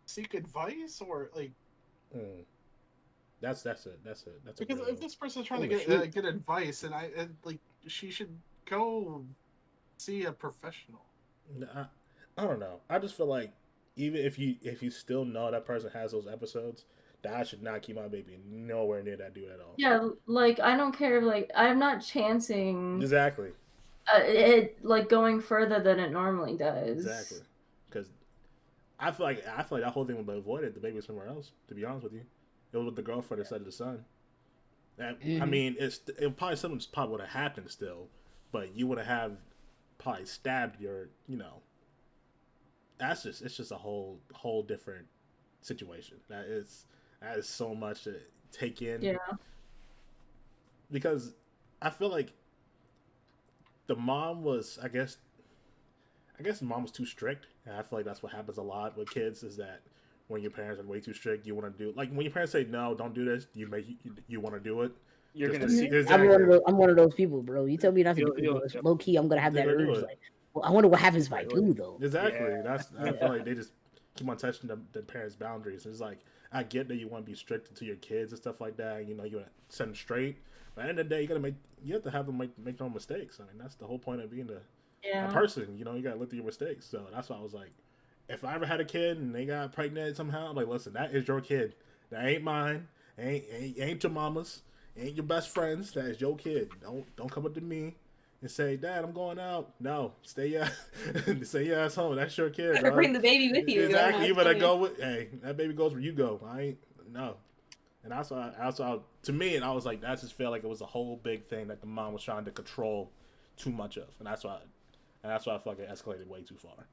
seek advice or like? Mm. That's a Because real- if this person's trying Oh, to shoot. get advice, and like she should go see a professional. I don't know. I just feel like even if you still know that person has those episodes, that I should not keep my baby nowhere near that dude at all. Yeah, like I don't care. Like I'm not chancing Exactly. it like going further than it normally does. Exactly. Because I feel like that whole thing would be avoided. The baby was somewhere else. To be honest with you, it was with the girlfriend instead of the son. And, I Mhm. mean, it probably something probably would have happened still, but you would have probably stabbed your. It's just a whole different situation. That is so much to take in. Yeah. Because I feel like the mom was, I guess the mom was too strict, and I feel like that's what happens a lot with kids is that when your parents are way too strict, you want to do like when your parents say no, don't do this, you want to do it. You're Just gonna to- see. Exactly. I'm one of those people, bro. You tell me not to do You'll- it, low key, I'm gonna have They're that gonna do urge. it. Like, well, I wonder what happens if I do though. Exactly. Yeah. I feel like they just keep on touching the parents' boundaries. It's like I get that you want to be strict to your kids and stuff like that. You want to set them straight. But at the end of the day, you have to have them make their own mistakes. I mean, that's the whole point of being a Yeah. person. You gotta look through your mistakes. So that's why I was like, if I ever had a kid and they got pregnant somehow, I'm like, listen, that is your kid. That ain't mine. Ain't your mama's. Ain't your best friends. That is your kid. Don't come up to me and say, Dad, I'm going out. No, stay your stay your ass home. That's your kid. Better dog. bring the baby with you. Exactly. You That's better funny. go with. Hey, that baby goes where you go. I ain't no. And also to me, and I was like, that just felt like it was a whole big thing that the mom was trying to control too much of, and that's why I feel like it escalated way too far.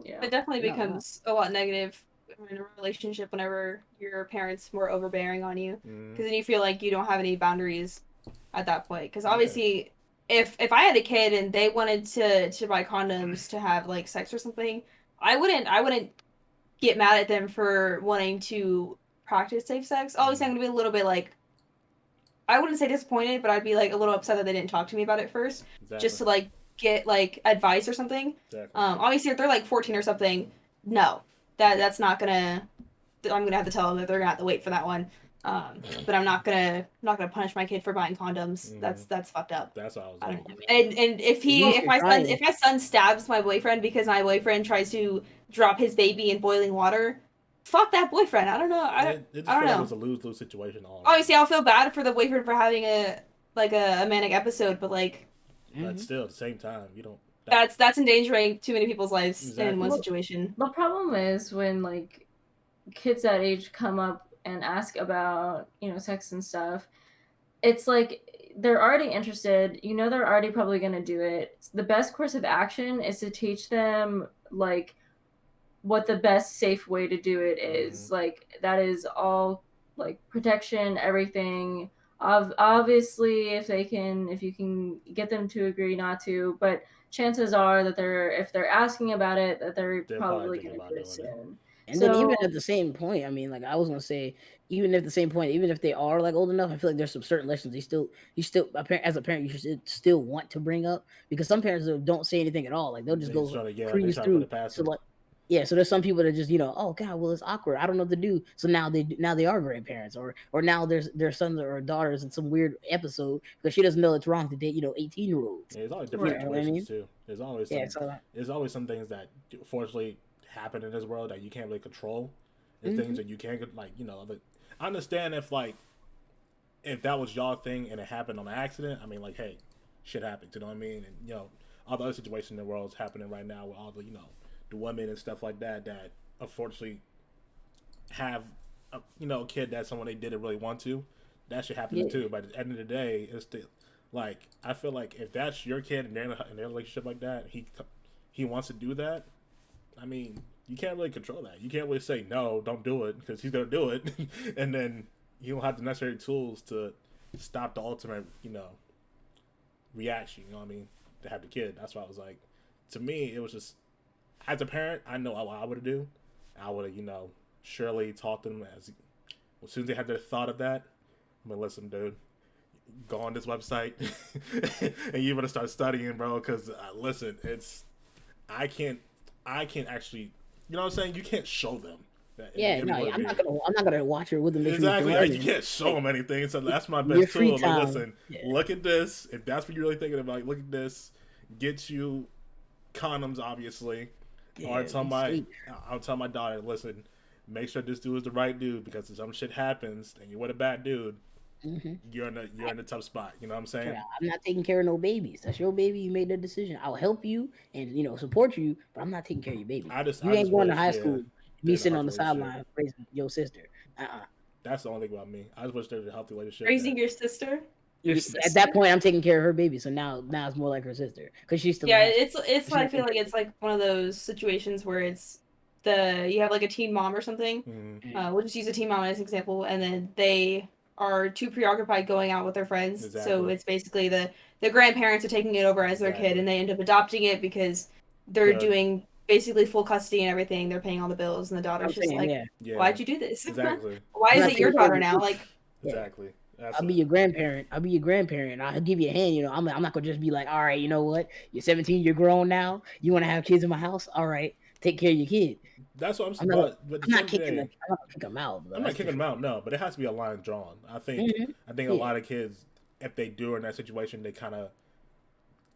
Yeah. It definitely No, becomes a lot negative in a relationship whenever your parents more overbearing on you, because then you feel like you don't have any boundaries at that point. Because obviously, if I had a kid and they wanted to buy condoms to have like sex or something, I wouldn't get mad at them for wanting to practice safe sex. Obviously, I'm gonna be a little bit like, I wouldn't say disappointed, but I'd be like a little upset that they didn't talk to me about it first, Exactly. just to like get like advice or something. Exactly. Obviously, if they're like 14 or something, no, that's not gonna. I'm gonna have to tell them that they're gonna have to wait for that one. But I'm not gonna punish my kid for buying condoms. Mhm. That's fucked up. That's what I was I like. don't know. And if least you're trying. my son stabs my boyfriend because my boyfriend tries to drop his baby in boiling water, fuck that boyfriend. I don't know. It just I don't felt like it know. was a lose-lose situation all around. Obviously, I'll feel bad for the boyfriend for having a manic episode, but like But still, at the same time, you don't. that's endangering too many people's lives in Exactly. one Well, situation. The problem is when like kids that age come up and ask about, you know, sex and stuff, it's like they're already interested, you know, they're already probably going to do it. The best course of action is to teach them like what the best safe way to do it is. Like that is all like protection, everything. Obviously, if you can get them to agree not to, but chances are that if they're asking about it, that they're They're probably thinking going to about do it doing it. soon. And then even So at the same point, I mean, like I was gonna say, even at the same point, even if they are like old enough, I feel like there's some certain lessons you still as a parent you should still want to bring up, because some parents don't say anything at all. Like they'll just They go try to, they cruise try to put through. it past So them. like, yeah, so there's some people that just, you know, oh god, well it's awkward, I don't know what to do. So now they are grandparents, or now their sons or daughters in some weird episode because she doesn't know it's wrong to date, you know, 18-year-olds. Yeah, there's always You different know what I situations mean? too. There's always Yeah. some. There's always some things that fortunately happen in this world that you can't really control. There's Mhm. things that you can't, like, you know. I understand if that was y'all thing and it happened on an accident. I mean, like, hey, shit happens. You know what I mean? And you know, all the other situations in the world is happening right now with all the, you know, the women and stuff like that unfortunately have a, you know, a kid that someone they didn't really want to. That shit happens Yeah. too. But at the end of the day, it's still like, I feel like if that's your kid and they're in their relationship like that, he wants to do that. I mean, you can't really control that. You can't really say no, don't do it, because he's gonna do it, and then you don't have the necessary tools to stop the ultimate, you know, reaction. You know what I mean? To have the kid. That's why I was like, to me, it was just, as a parent, I know what I would do. I would have, you know, surely talked to them as soon as they had their thought of that. I'm like, listen, dude, go on this website, and you better start studying, bro. Because listen, I can't actually, you know what I'm saying? You can't show them. Yeah, no, I'm not gonna watch her with them. Exactly. Like, you can't show them anything. So that's my Your best free tool. Like, time. listen, Yeah. look at this. If that's what you're really thinking about, look at this. Get you condoms, obviously. Yeah, Or sweet. I'll tell my daughter, listen, make sure this dude is the right dude, because if some shit happens and you're with a bad dude, Mm-hmm. you're in a tough spot. You know what I'm saying? Yeah, I'm not taking care of no babies. That's your baby. You made that decision. I'll help you and, you know, support you, but I'm not taking care of your baby. I just Going to wish, high yeah, school. Me there's a sitting on the healthy relationship. sideline raising your sister. That's the only thing about me. I just wish there was a healthy relationship. Raising your sister. At that point, I'm taking care of her baby. So now it's more like her sister because she's still. Yeah, alive. it's I feel like it's like one of those situations where it's you have like a teen mom or something. Mhm. We'll just use a teen mom as an example, and then they are too preoccupied going out with their friends. So Exactly. it's basically the grandparents are taking it over as their kid, Exactly. and they end up adopting it because they're Good. doing basically full custody and everything. They're paying all the bills, and the I'm daughter's just saying, like, yeah. Yeah. "Why'd you do this? Exactly. Why I'm is not it your taking care of daughter your now?" kid. Like, Exactly. That's I'll be your grandparent. I'll give you a hand. You know, I'm not gonna just be like, all right, you know what? You're 17. You're grown now. You want to have kids in my house? All right, take care of your kid. That's what I'm saying. I'm not But I'm not kicking them. I'm not gonna kick them out. I'm not kicking them out, no, but it has to be a line drawn. I think a Yeah. lot of kids, if they do in that situation, they kind of,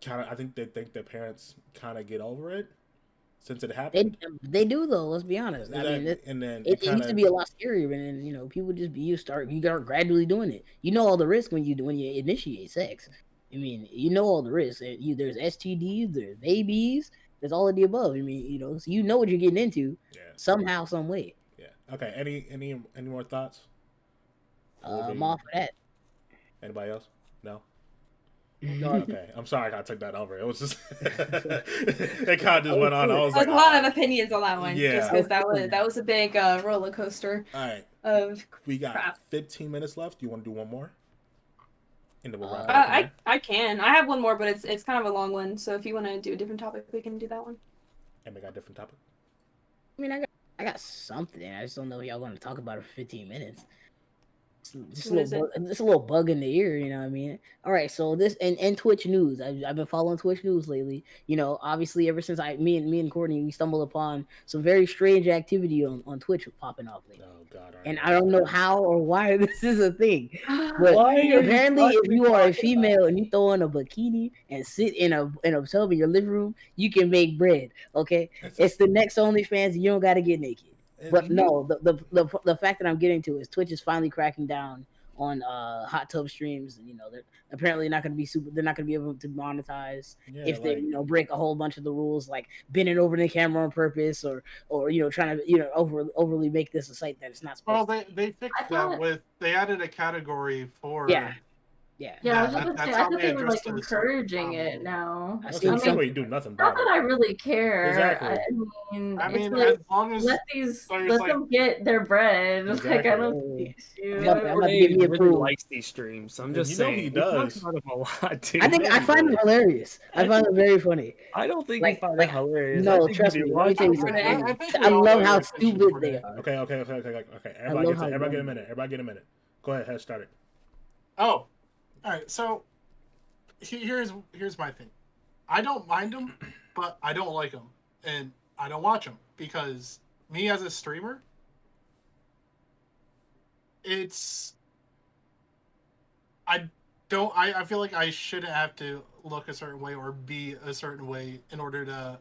I think they think their parents kind of get over it since it happened. They do though. Let's be honest. I mean, And then it used to be a lot scarier, and then, you know, people just you start gradually doing it. You know all the risk when you initiate sex. I mean, you know all the risks. There's STDs, there's babies, there's all of the above. I mean, you know, so you know what you're getting into somehow, some way. Yeah. Okay. Any more thoughts? I'm off of that. Anybody else? No. Okay, I'm sorry I took that over. It was just it kind of just went on. I was there's like, a lot of opinions on that one. Yeah. Just because that was a big roller coaster. all right, Of we got crap. 15 minutes left. Do you want to do one more? And then we'll wrap it up from there. I can. I have one more, but it's kind of a long one. So if you want to do a different topic, we can do that one. And we got a different topic. I mean, I got something. I just don't know if y'all want to talk about it for 15 minutes. Just What is it? just a little bug in the ear, you know what I mean? All right, so this and Twitch news. I've been following Twitch news lately. You know, obviously ever since me and Courtney we stumbled upon some very strange activity on Twitch popping off lately. Oh God! all And right. I don't know how or why this is a thing. But Why are you apparently, if fucking you are a talking female and you throw on a bikini and sit in a tub in your living room, you can make bread. Okay, it's the next OnlyFans. And you don't got to get naked. But no, the fact that I'm getting to is Twitch is finally cracking down on hot tub streams. You know, they're apparently not going to be super. They're not going to be able to monetize Yeah, if they like, break a whole bunch of the rules, like bending over the camera on purpose, or trying to overly make this a site that it's not Well, supposed to. they fixed I thought- that with they added a category for Yeah. Yeah. Yeah, I was Yeah, just gonna that's say, I how thought they they were like addressed it. encouraging it now. I that's seen the some- same way you do nothing Not about that I it. really care. Exactly. I mean, I it's mean, like, as long as let like- them get their bread. Like I Exactly. don't see issue. I'm about to Renee give me a really proof. likes these streams. I'm And just you know saying. he talks does. about them a lot, dude. I think know I he find does. it hilarious. I find it very funny. I don't think Like- you find like, it hilarious. no, I think trust you'd be me, let me tell you watching something. it. I think we I all love know how your issue stupid for they that. are. Okay. Everybody love get, how everybody get a young- minute. Everybody get a minute. Go ahead. Head start it. Oh, all right. So here's my thing. I don't mind them, but I don't like them, and I don't watch them because me as a streamer, it's I don't I feel like I shouldn't have to look a certain way or be a certain way in order to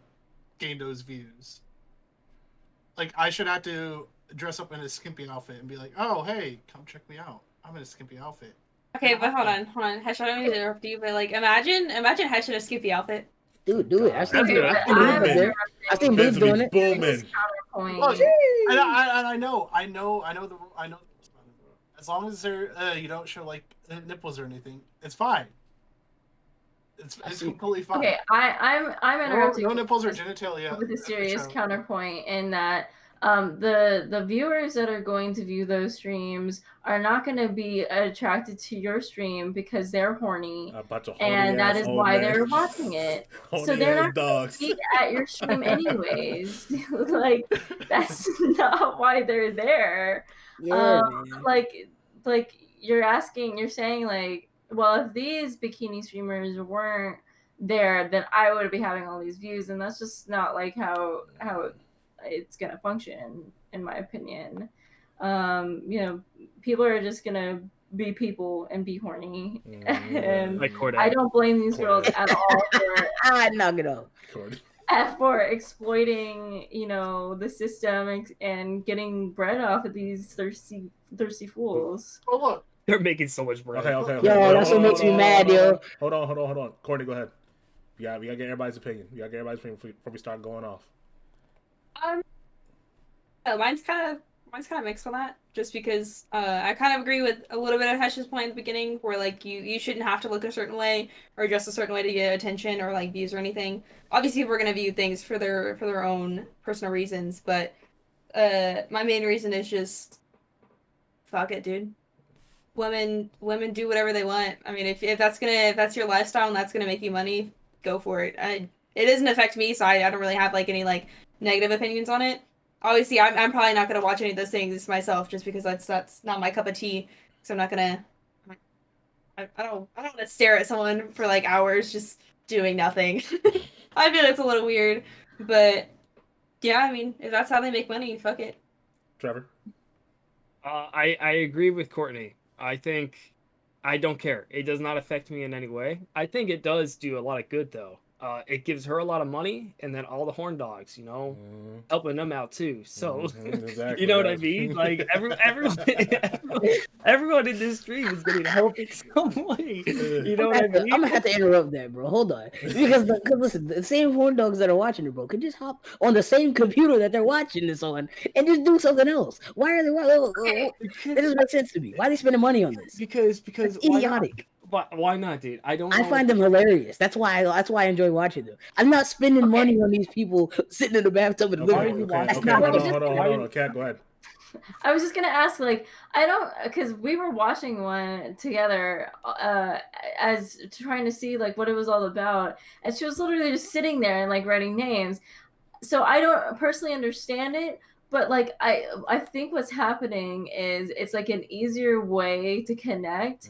gain those views. Like I should have to dress up in a skimpy outfit and be like, "Oh, hey, come check me out. I'm in a skimpy outfit." Okay, but hold on. Headshot, I don't mean to interrupt you, but like, imagine Headshot a skimpy outfit. Dude, do it. I've seen, Okay, I've but seen I'm dudes there. I've seen dudes doing it. Booming. Point. Look, and I know as long as they're you don't show like nipples or anything, it's fine. It's completely fine. Okay, I'm interrupting No nipples or genitalia. with a at the serious show. counterpoint in that the viewers that are going to view those streams are not going to be attracted to your stream because they're horny, A bunch of and that horny-ass is old why men. they're watching it. So Horny-ass they're not dogs. be at your stream anyways. Like that's not why they're there. Yeah, man. Like you're saying like, well, if these bikini streamers weren't there, then I would be having all these views, and that's just not like how it's gonna function, in my opinion. People are just gonna be people and be horny, and Like Corday. I don't blame these girls Corday. at all for Knock it off. for exploiting, the system and getting bread off of these thirsty fools. Oh look, They're making so much bread. Okay. Yo, that's what makes me mad, yo. Hold on. Courtney, go ahead. We gotta get everybody's opinion. Before we start going off. Mine's kind of mixed on that, just because I kind of agree with a little bit of Hesh's point at the beginning, where like you shouldn't have to look a certain way or dress a certain way to get attention or like views or anything. Obviously, we're gonna view things for their own personal reasons, but my main reason is just fuck it, dude. Women do whatever they want. I mean, if that's your lifestyle and that's gonna make you money, go for it. It doesn't affect me, so I don't really have like any like negative opinions on it. Obviously, I'm probably not gonna watch any of those things myself, just because that's not my cup of tea. So I'm not gonna. I don't want to stare at someone for like hours just doing nothing. I feel it's a little weird, but yeah, I mean, if that's how they make money, fuck it. Trevor. I agree with Courtney. I think I don't care. It does not affect me in any way. I think it does do a lot of good though. It gives her a lotot of money, and then all the horn dogs, helping them out too. So, Exactly. you know what I mean? Like everyone in this stream is getting help in some way. You know what I mean? I'm gonna have to interrupt that, bro. Hold on, because listen, the same horn dogs that are watching it, bro, could just hop on the same computer that they're watching this on and just do something else. Why are they? It doesn't make sense to me. Why are they spending money on this? Because It's idiotic. Why not, dude? I don't. I find them hilarious. That's why I enjoy watching them. I'm not spending money on these people sitting in the bathtub with Okay, living room. okay, That's okay. not Hold on. Kat, go ahead. I was just gonna ask, like, I don't, because we were watching one together, as trying to see like what it was all about, and she was literally just sitting there and like writing names. So I don't personally understand it, But like I think what's happening is it's like an easier way to connect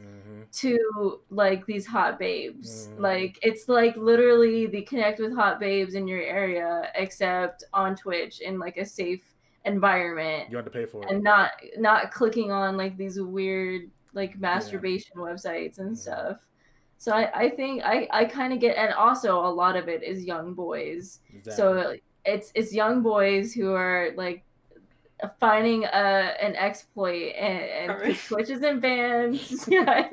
to like these hot babes. Like it's like literally the connect with hot babes in your area, except on Twitch in like a safe environment. You have to pay for it. And not clicking on like these weird like masturbation websites and stuff. So I think I kind of get, and also a lot of it is young boys. Exactly. So it's young boys who are like finding an exploit, and Twitch isn't banned. Yeah.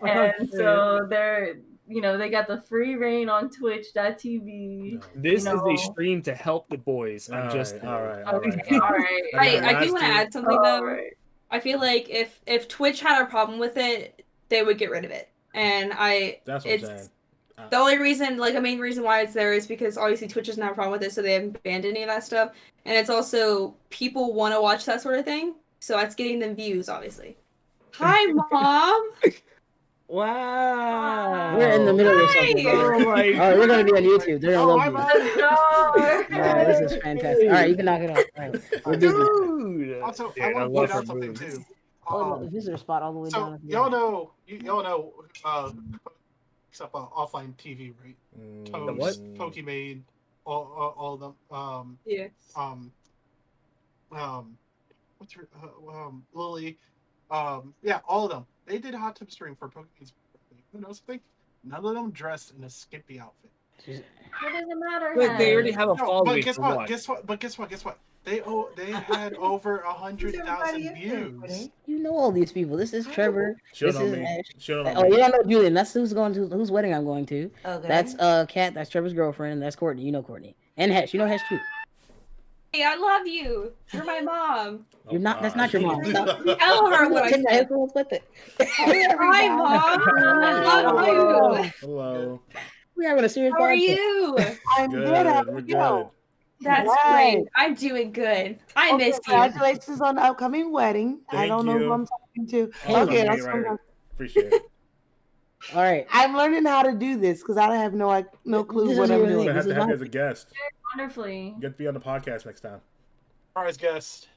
And so they're, you know, they got the free reign on twitch.tv. This you is know. a stream to help the boys. I'm just all right. I do want to add something though. I feel like if Twitch had a problem with it, they would get rid of it. And that's what I'm saying. The only reason, like, a main reason why it's there is because obviously Twitch doesn't have a problem with it, so they haven't banned any of that stuff. And it's also, people want to watch that sort of thing, so that's getting them views, obviously. Hi, Mom! Wow. We're in the middle of something. Oh my Oh, we're going to be on YouTube. They're going to love you. No. This is fantastic. All right, you can knock it off. All right. We're busy. Dude. Also, Yeah, I want to love point her out something moves. too. Oh, the visitor spot all the way So down. y'all know, except offline TV, right? Toast, what? Pokimane, all of them. Yeah. What's her? Lily. Yeah, all of them. They did a hot tub stream for Pokimane's birthday. You know something? None of them dressed in a skimpy outfit. It doesn't matter. Wait, they already have a No, following. but guess for what? what? Guess what? They had over 100,000 views. You know all these people. This is Trevor. She don't This know is me. Ash. She don't know Oh, me. you don't know Julian. That's whose wedding I'm going to. Okay. That's Kat. That's Trevor's girlfriend. And that's Courtney. You know Courtney. And Hesh. You know Hesh too. Hey, I love you. You're my mom. You're not. That's not your mom. Stop. Tell her what I Take my said. headphones with it. Hi, Mom. I love you. Hello. We're having a serious How are podcast. you? I'm Good. good. How We're are good. you? That's Right. great. I'm doing good. I Well, miss you. congratulations on the upcoming wedding. I Thank don't know you. who I'm talking to. Oh, Okay, me, that's right. fine. Appreciate it. All right. I'm learning how to do this because I have no clue This what is I'm your doing. thing. I have This to is have you my- as a guest. Wonderfully. You get to be on the podcast next time. Surprise guest.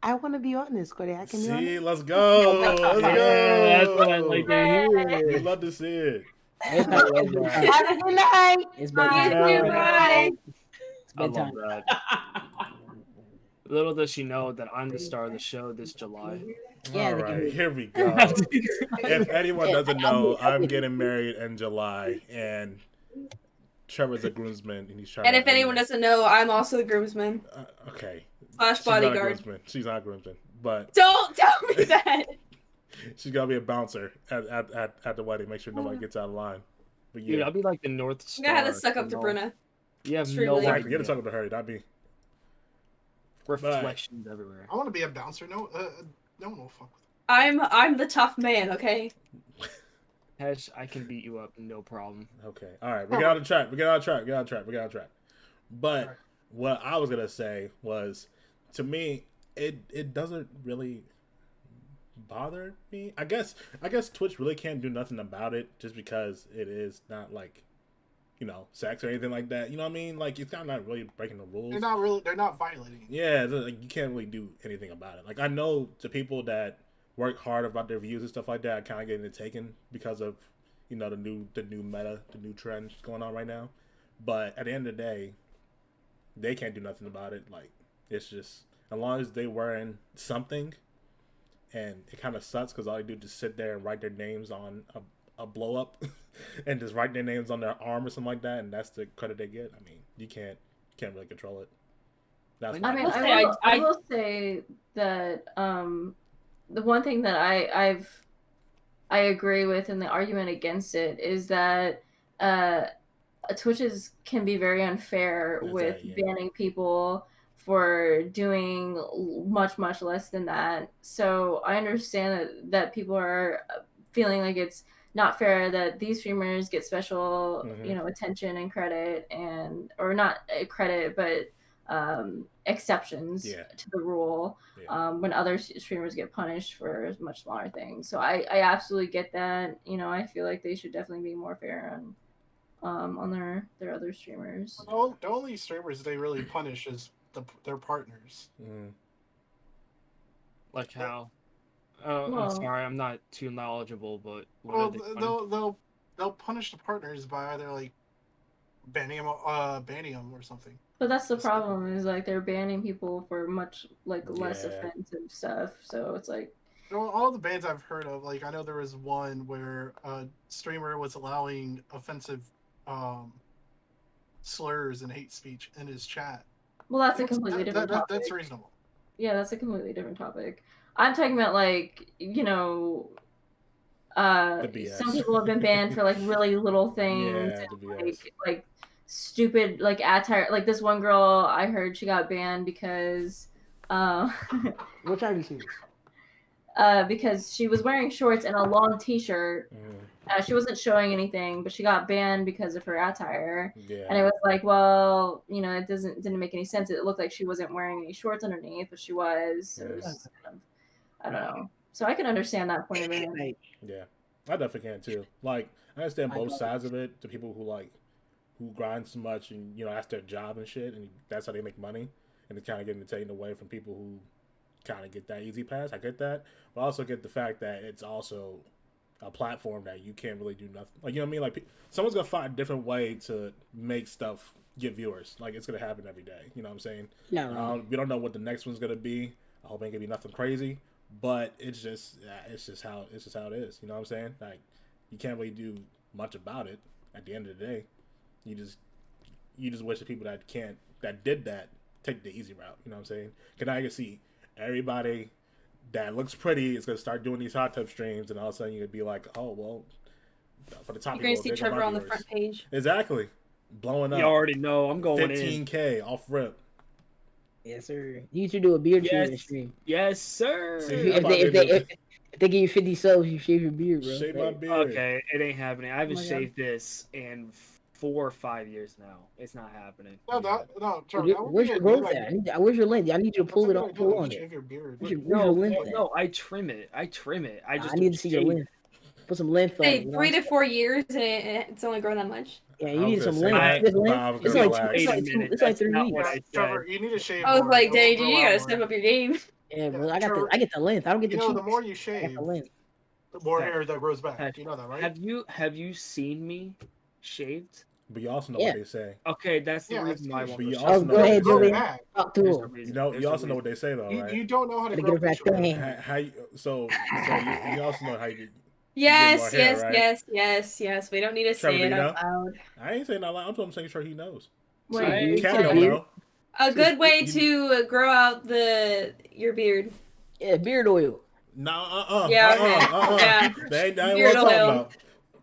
I want to be on this, Cody. I can be on See, it. let's go. Let's go. Yeah, that's what I like to hear. We'd love to see it. It's not it's bedtime. Have a good night. It's You bedtime. too, bye. It's I love bedtime. that. Little does she know that I'm the star of the show this July. Yeah, All they can right, do- here we go. If anyone doesn't know, I'm getting married in July, and Trevor's a groomsman, and he's trying. And to if anyone doesn't know, I'm also the groomsman okay, / she's not a bodyguard. groomsman. She's not a groomsman, but Don't tell me that. she's gotta be a bouncer at the wedding. Make sure nobody gets out of line. But Dude, yeah, I'll be like the North I'm Star. gonna have to suck up to you know? Bruna. You have Extremely. no exactly. You idea. gotta talk to her. That'd be Reflections everywhere. I want to be a bouncer. No one will fuck with. I'm the tough man, okay? Hesh, I can beat you up, no problem. okay. All right, we get on track. We get on track. But what I was gonna say was, to me, it doesn't really bother me. I guess Twitch really can't do nothing about it just because it is not like, you know, sex or anything like that. You know what I mean? Like, it's not really breaking the rules. They're not violating. Yeah, like, you can't really do anything about it. Like, I know the people that work hard about their views and stuff like that are kind of getting it taken because of, you know, the new meta, the new trend going on right now. But at the end of the day, they can't do nothing about it. Like, it's just, as long as they wearing something, and it kind of sucks because all they do is just sit there and write their names on a blow up and just write their names on their arm or something like that, and that's the credit they get. I mean, you can't really control it. That's I mean, I'll I will say that the one thing that I agree with in the argument against it is that Twitches can be very unfair That's with right, yeah. banning people for doing much less than that. So I understand that people are feeling like it's not fair that these streamers get special, you know, attention and credit, and or not credit, but exceptions to the rule when other streamers get punished for much smaller things. So I absolutely get that. You know, I feel like they should definitely be more fair on their other streamers. The only streamers they really punish is their partners. Like how? Oh, I'm Well- sorry, I'm not too knowledgeable, but what Well, are they punish? they'll punish the partners by either like banning them or something. But that's the problem is like they're banning people for much like less Yeah. offensive stuff. So it's like Well, all the bans I've heard of, like I know there was one where a streamer was allowing offensive slurs and hate speech in his chat. well that's a completely different topic. That's reasonable. Yeah, that's a completely different topic. I'm talking about like, BS. some people have been banned for like really little things Yeah, and, the BS. like stupid like attire. Like this one girl I heard she got banned because Which have you seen? because she was wearing shorts and a long t-shirt. She wasn't showing anything, but she got banned because of her attire. Yeah. And it was like, well, it didn't make any sense. It looked like she wasn't wearing any shorts underneath, but she was. So it was kind of, I don't know. So I can understand that point of view. Yeah, I definitely can too. Like, I understand I both know. sides of it. The people who grind so much and that's their job and shit, and that's how they make money, and it's kind of getting taken away from people who kind of get that easy pass. I get that, but I also get the fact that it's also a platform that you can't really do nothing. Like, you know what I mean? Like, someone's gonna find a different way to make stuff get viewers. Like, it's gonna happen every day. You know what I'm saying? No. We don't know what the next one's gonna be. I hope it ain't gonna be nothing crazy, but it's just how it is. You know what I'm saying? Like, you can't really do much about it. At the end of the day, you just wish the people that did that take the easy route. You know what I'm saying? Cause now you can see everybody that looks pretty is gonna start doing these hot tub streams, and all of a sudden you're gonna be like, oh well, for the top You're gonna people, see there go Trevor my on the viewers. front page. Exactly, blowing up. You already know I'm going in. 15K off rip. Yes, sir. You should do a beard triming Yes. stream. Yes, sir. See, If they give you 50 subs, you shave your beard, bro. Shave my beard. Okay, it ain't happening. I haven't Oh my God. shaved this in 4 or 5 years now. It's not happening. No, Trevor, that would Where's be your a good growth idea. at? Where's your length? I need you to pull it That's a on. good Pull idea. on Shave it. your beard. Where's your No, length no, at? no, I trim it. I just I need don't to see your shave. length. Put some length on it. Hey, you know 3 what to I'm 4 years and it's only grown that much. saying? I Yeah, you was need some gonna say length. that, This but length, I was it's gonna like relax. Wait a two, minute. it's like That's 3 not weeks. what I said. Trevor, you need to shave. I was more. like, It'll dang, grow you out gotta more. step up your game. Yeah, bro. Yeah, I Trevor, get the length. I don't get the You know, cheap. the more you I got shave, the length. the more Hey. hair that grows back. Hey. You know that, right? Have you seen me shaved? But you also know Yeah. what they say. Okay, that's the Yeah, reason why I I've want seen to you. shave. But you also know go what ahead, they Grow say. Julie. back. Talk to There's a him. reason. You There's also a know reason. what they say though, right? You don't know how to Gotta grow get it back facial hair. there. How you, so you also know how you. Yes, more hair, yes, right? yes. We don't need to Trevor, say it do you out loud. I ain't saying that loud. I'm saying sure he knows. Wait, you Cat said don't beard? know. A good way You- to grow out your beard. Yeah, beard oil. No, Yeah, okay. Yeah. That ain't Beard what I'm talking oil. about.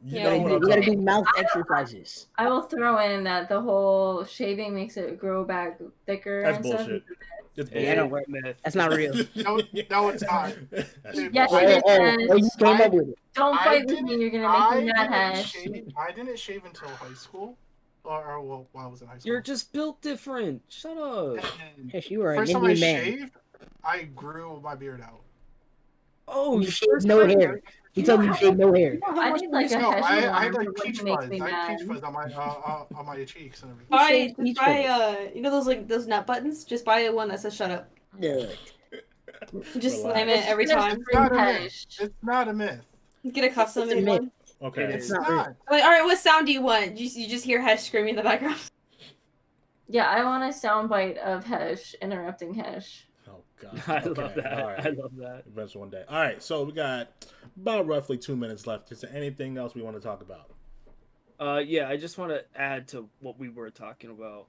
You Yeah. know You what I'm gotta talking do about. mouth exercises. I will throw in that the whole shaving makes it grow back thicker That's and bullshit. stuff. It's Yeah, I don't bullshit. work. Myth. That's not real. No, it's not. That's Dude, Yes, bullshit. it is. You came up with it. Don't I fight with didn't- me. You're gonna make me mad, I didn't shave until high school, or well, while I was in high school. You're just built different. Shut up. And Yes, you are an first time I Indian man. shaved, I grew my beard out. Oh, You shaved no hair. He told me you shaved no hair. I need like a No, Hessian I had one like to peach make fuzz. me I had mad. peach fuzz on my cheeks and everything. Buy, shaved just each buy you know those nut buttons? Just buy one that says shut up. Ugh. Just Relax. slam it every It's just time. It's not a British. myth. It's not a myth. Get a custom It's a made myth. one. Okay. It It's is. not real. not. Like, alright, what sound do you want? You just hear Hesh screaming in the background. Yeah, I want a soundbite of Hesh interrupting Hesh. Oh god. I Okay, love that. all right. I love that. Eventually one day. All right. So we got about roughly 2 minutes left. Is there anything else we want to talk about? Yeah, I just want to add to what we were talking about.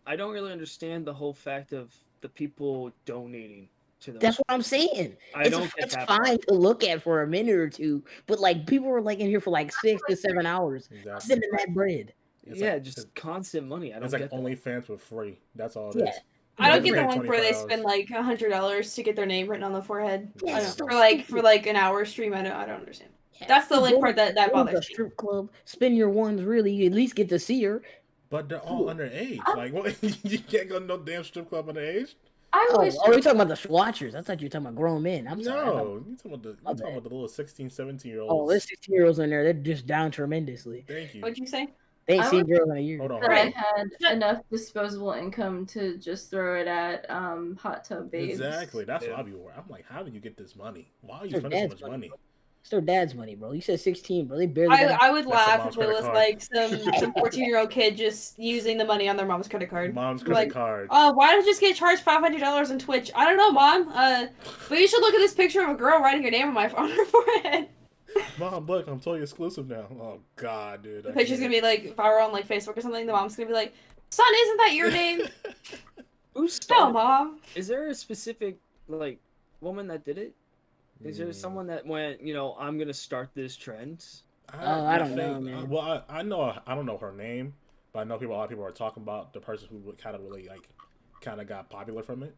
I don't really understand the whole fact of the people donating to them. That's what I'm saying. I don't get It's that fine part. to look at for a minute or two, but like people were like in here for like 6 to 7 hours Exactly. sending that bread. It's Yeah, like- just constant money. I don't It's like get that. OnlyFans for free. That's all it Yeah. is. I don't Yeah, get the for one where they 24 spend like $100 to get their name written on the forehead. Yeah, I it's don't, so for like an hour stream. I don't understand. Yeah, That's the you only go part that to a bothers me. strip club, spend your ones really, you at least get to see her. But they're all underage. Like, what? You can't go to no damn strip club underage. I Oh, wish. oh, you're talking about the Swatchers. I thought you were talking about grown men. I'm sorry. No, you talking about My the bad. little 16, 17-year-olds. Oh, there's 16-year-olds in there. They're just down tremendously. Thank you. What'd you say? They ain't I seen would girls in a year. Hold on. that Right. I had enough disposable income to just throw it at hot tub babes. Exactly. That's what Yeah. I'd be worried. I'm like, how did you get this money? Why are you Their spending so dad's much money? bro. It's their dad's money, bro. You said 16, bro. They barely got I would That's laugh mom's if it credit was card. like some 14-year-old kid just using the money on their mom's credit card. Mom's Like, credit card. Why did you just get charged $500 on Twitch? I don't know, Mom. But you should look at this picture of a girl writing her name on her forehead. Mom, look, I'm totally exclusive now. Oh God, dude. The picture's gonna be like viral on like Facebook or something. The mom's gonna be like, "Son, isn't that your name?" Who No, started? Mom. Is there a specific like woman that did it? Is there someone that went, I'm gonna start this trend? I don't know, man. Well, I know I don't know her name, but I know a lot of people are talking about the person who kind of really kind of got popular from it,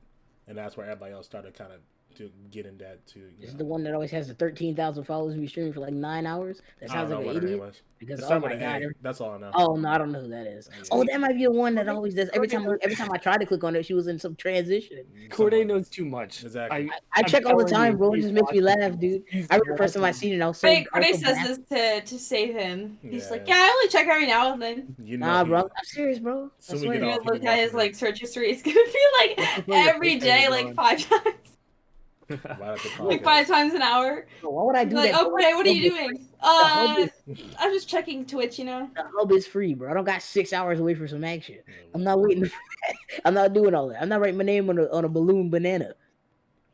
and that's where everybody else started kind of to get in that too. This is the one that always has the 13,000 followers and be streaming for like 9 hours. That I don't sounds know like what an her name idiot. was. Because It oh started my with an god. A. That's all I know. Oh no, I don't know who that is. Yeah. Oh, that might be the one that always does. Every time I tried to click on it, she was in some transition. Corday knows too much. Exactly. I I'm check all the telling time, you, bro. It he's just makes me watching. laugh, dude. He's I remember the first time I watching. seen it, I was so. Wait, I was Corday so says baffled. this to save him. He's Yeah. like, "Yeah, I only check every now and then." You know, Nah, he- bro. I'm serious, bro. I Soon we swear. get You off, look he be at his watching like search history. It's gonna be like What's the every fuck day, is like going? 5 times, right after like podcast. 5 times an hour. Why would I do Like, that? "Oh, Corday, what are you doing?" hub I'm just checking Twitch. The hub is free, bro. I don't got 6 hours away for some action. I'm not waiting. For that. I'm not doing all that. I'm not writing my name on a balloon banana.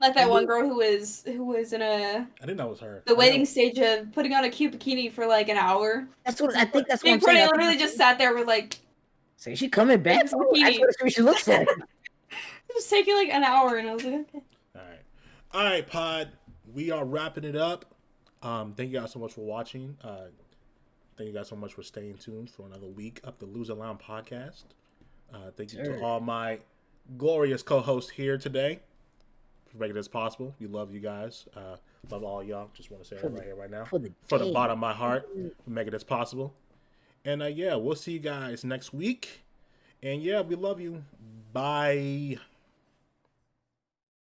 Like that one girl who was in I think that was her. the waiting stage of putting on a cute bikini for like an hour. That's what I think. That's what Me I'm and Corday saying. literally just sat there with like So she coming back? It's That's bikini. what she looks like. just taking like an hour, and I was like, okay. All right, Pod. We are wrapping it up. Thank you guys so much for watching. Thank you guys so much for staying tuned for another week of the Lose Around podcast. Thank you to all my glorious co-hosts here today for making this possible. We love you guys. Love all y'all. Just want to say that right here, right now. For the Bottom of my heart for making this possible. And yeah, we'll see you guys next week. And yeah, we love you. Bye.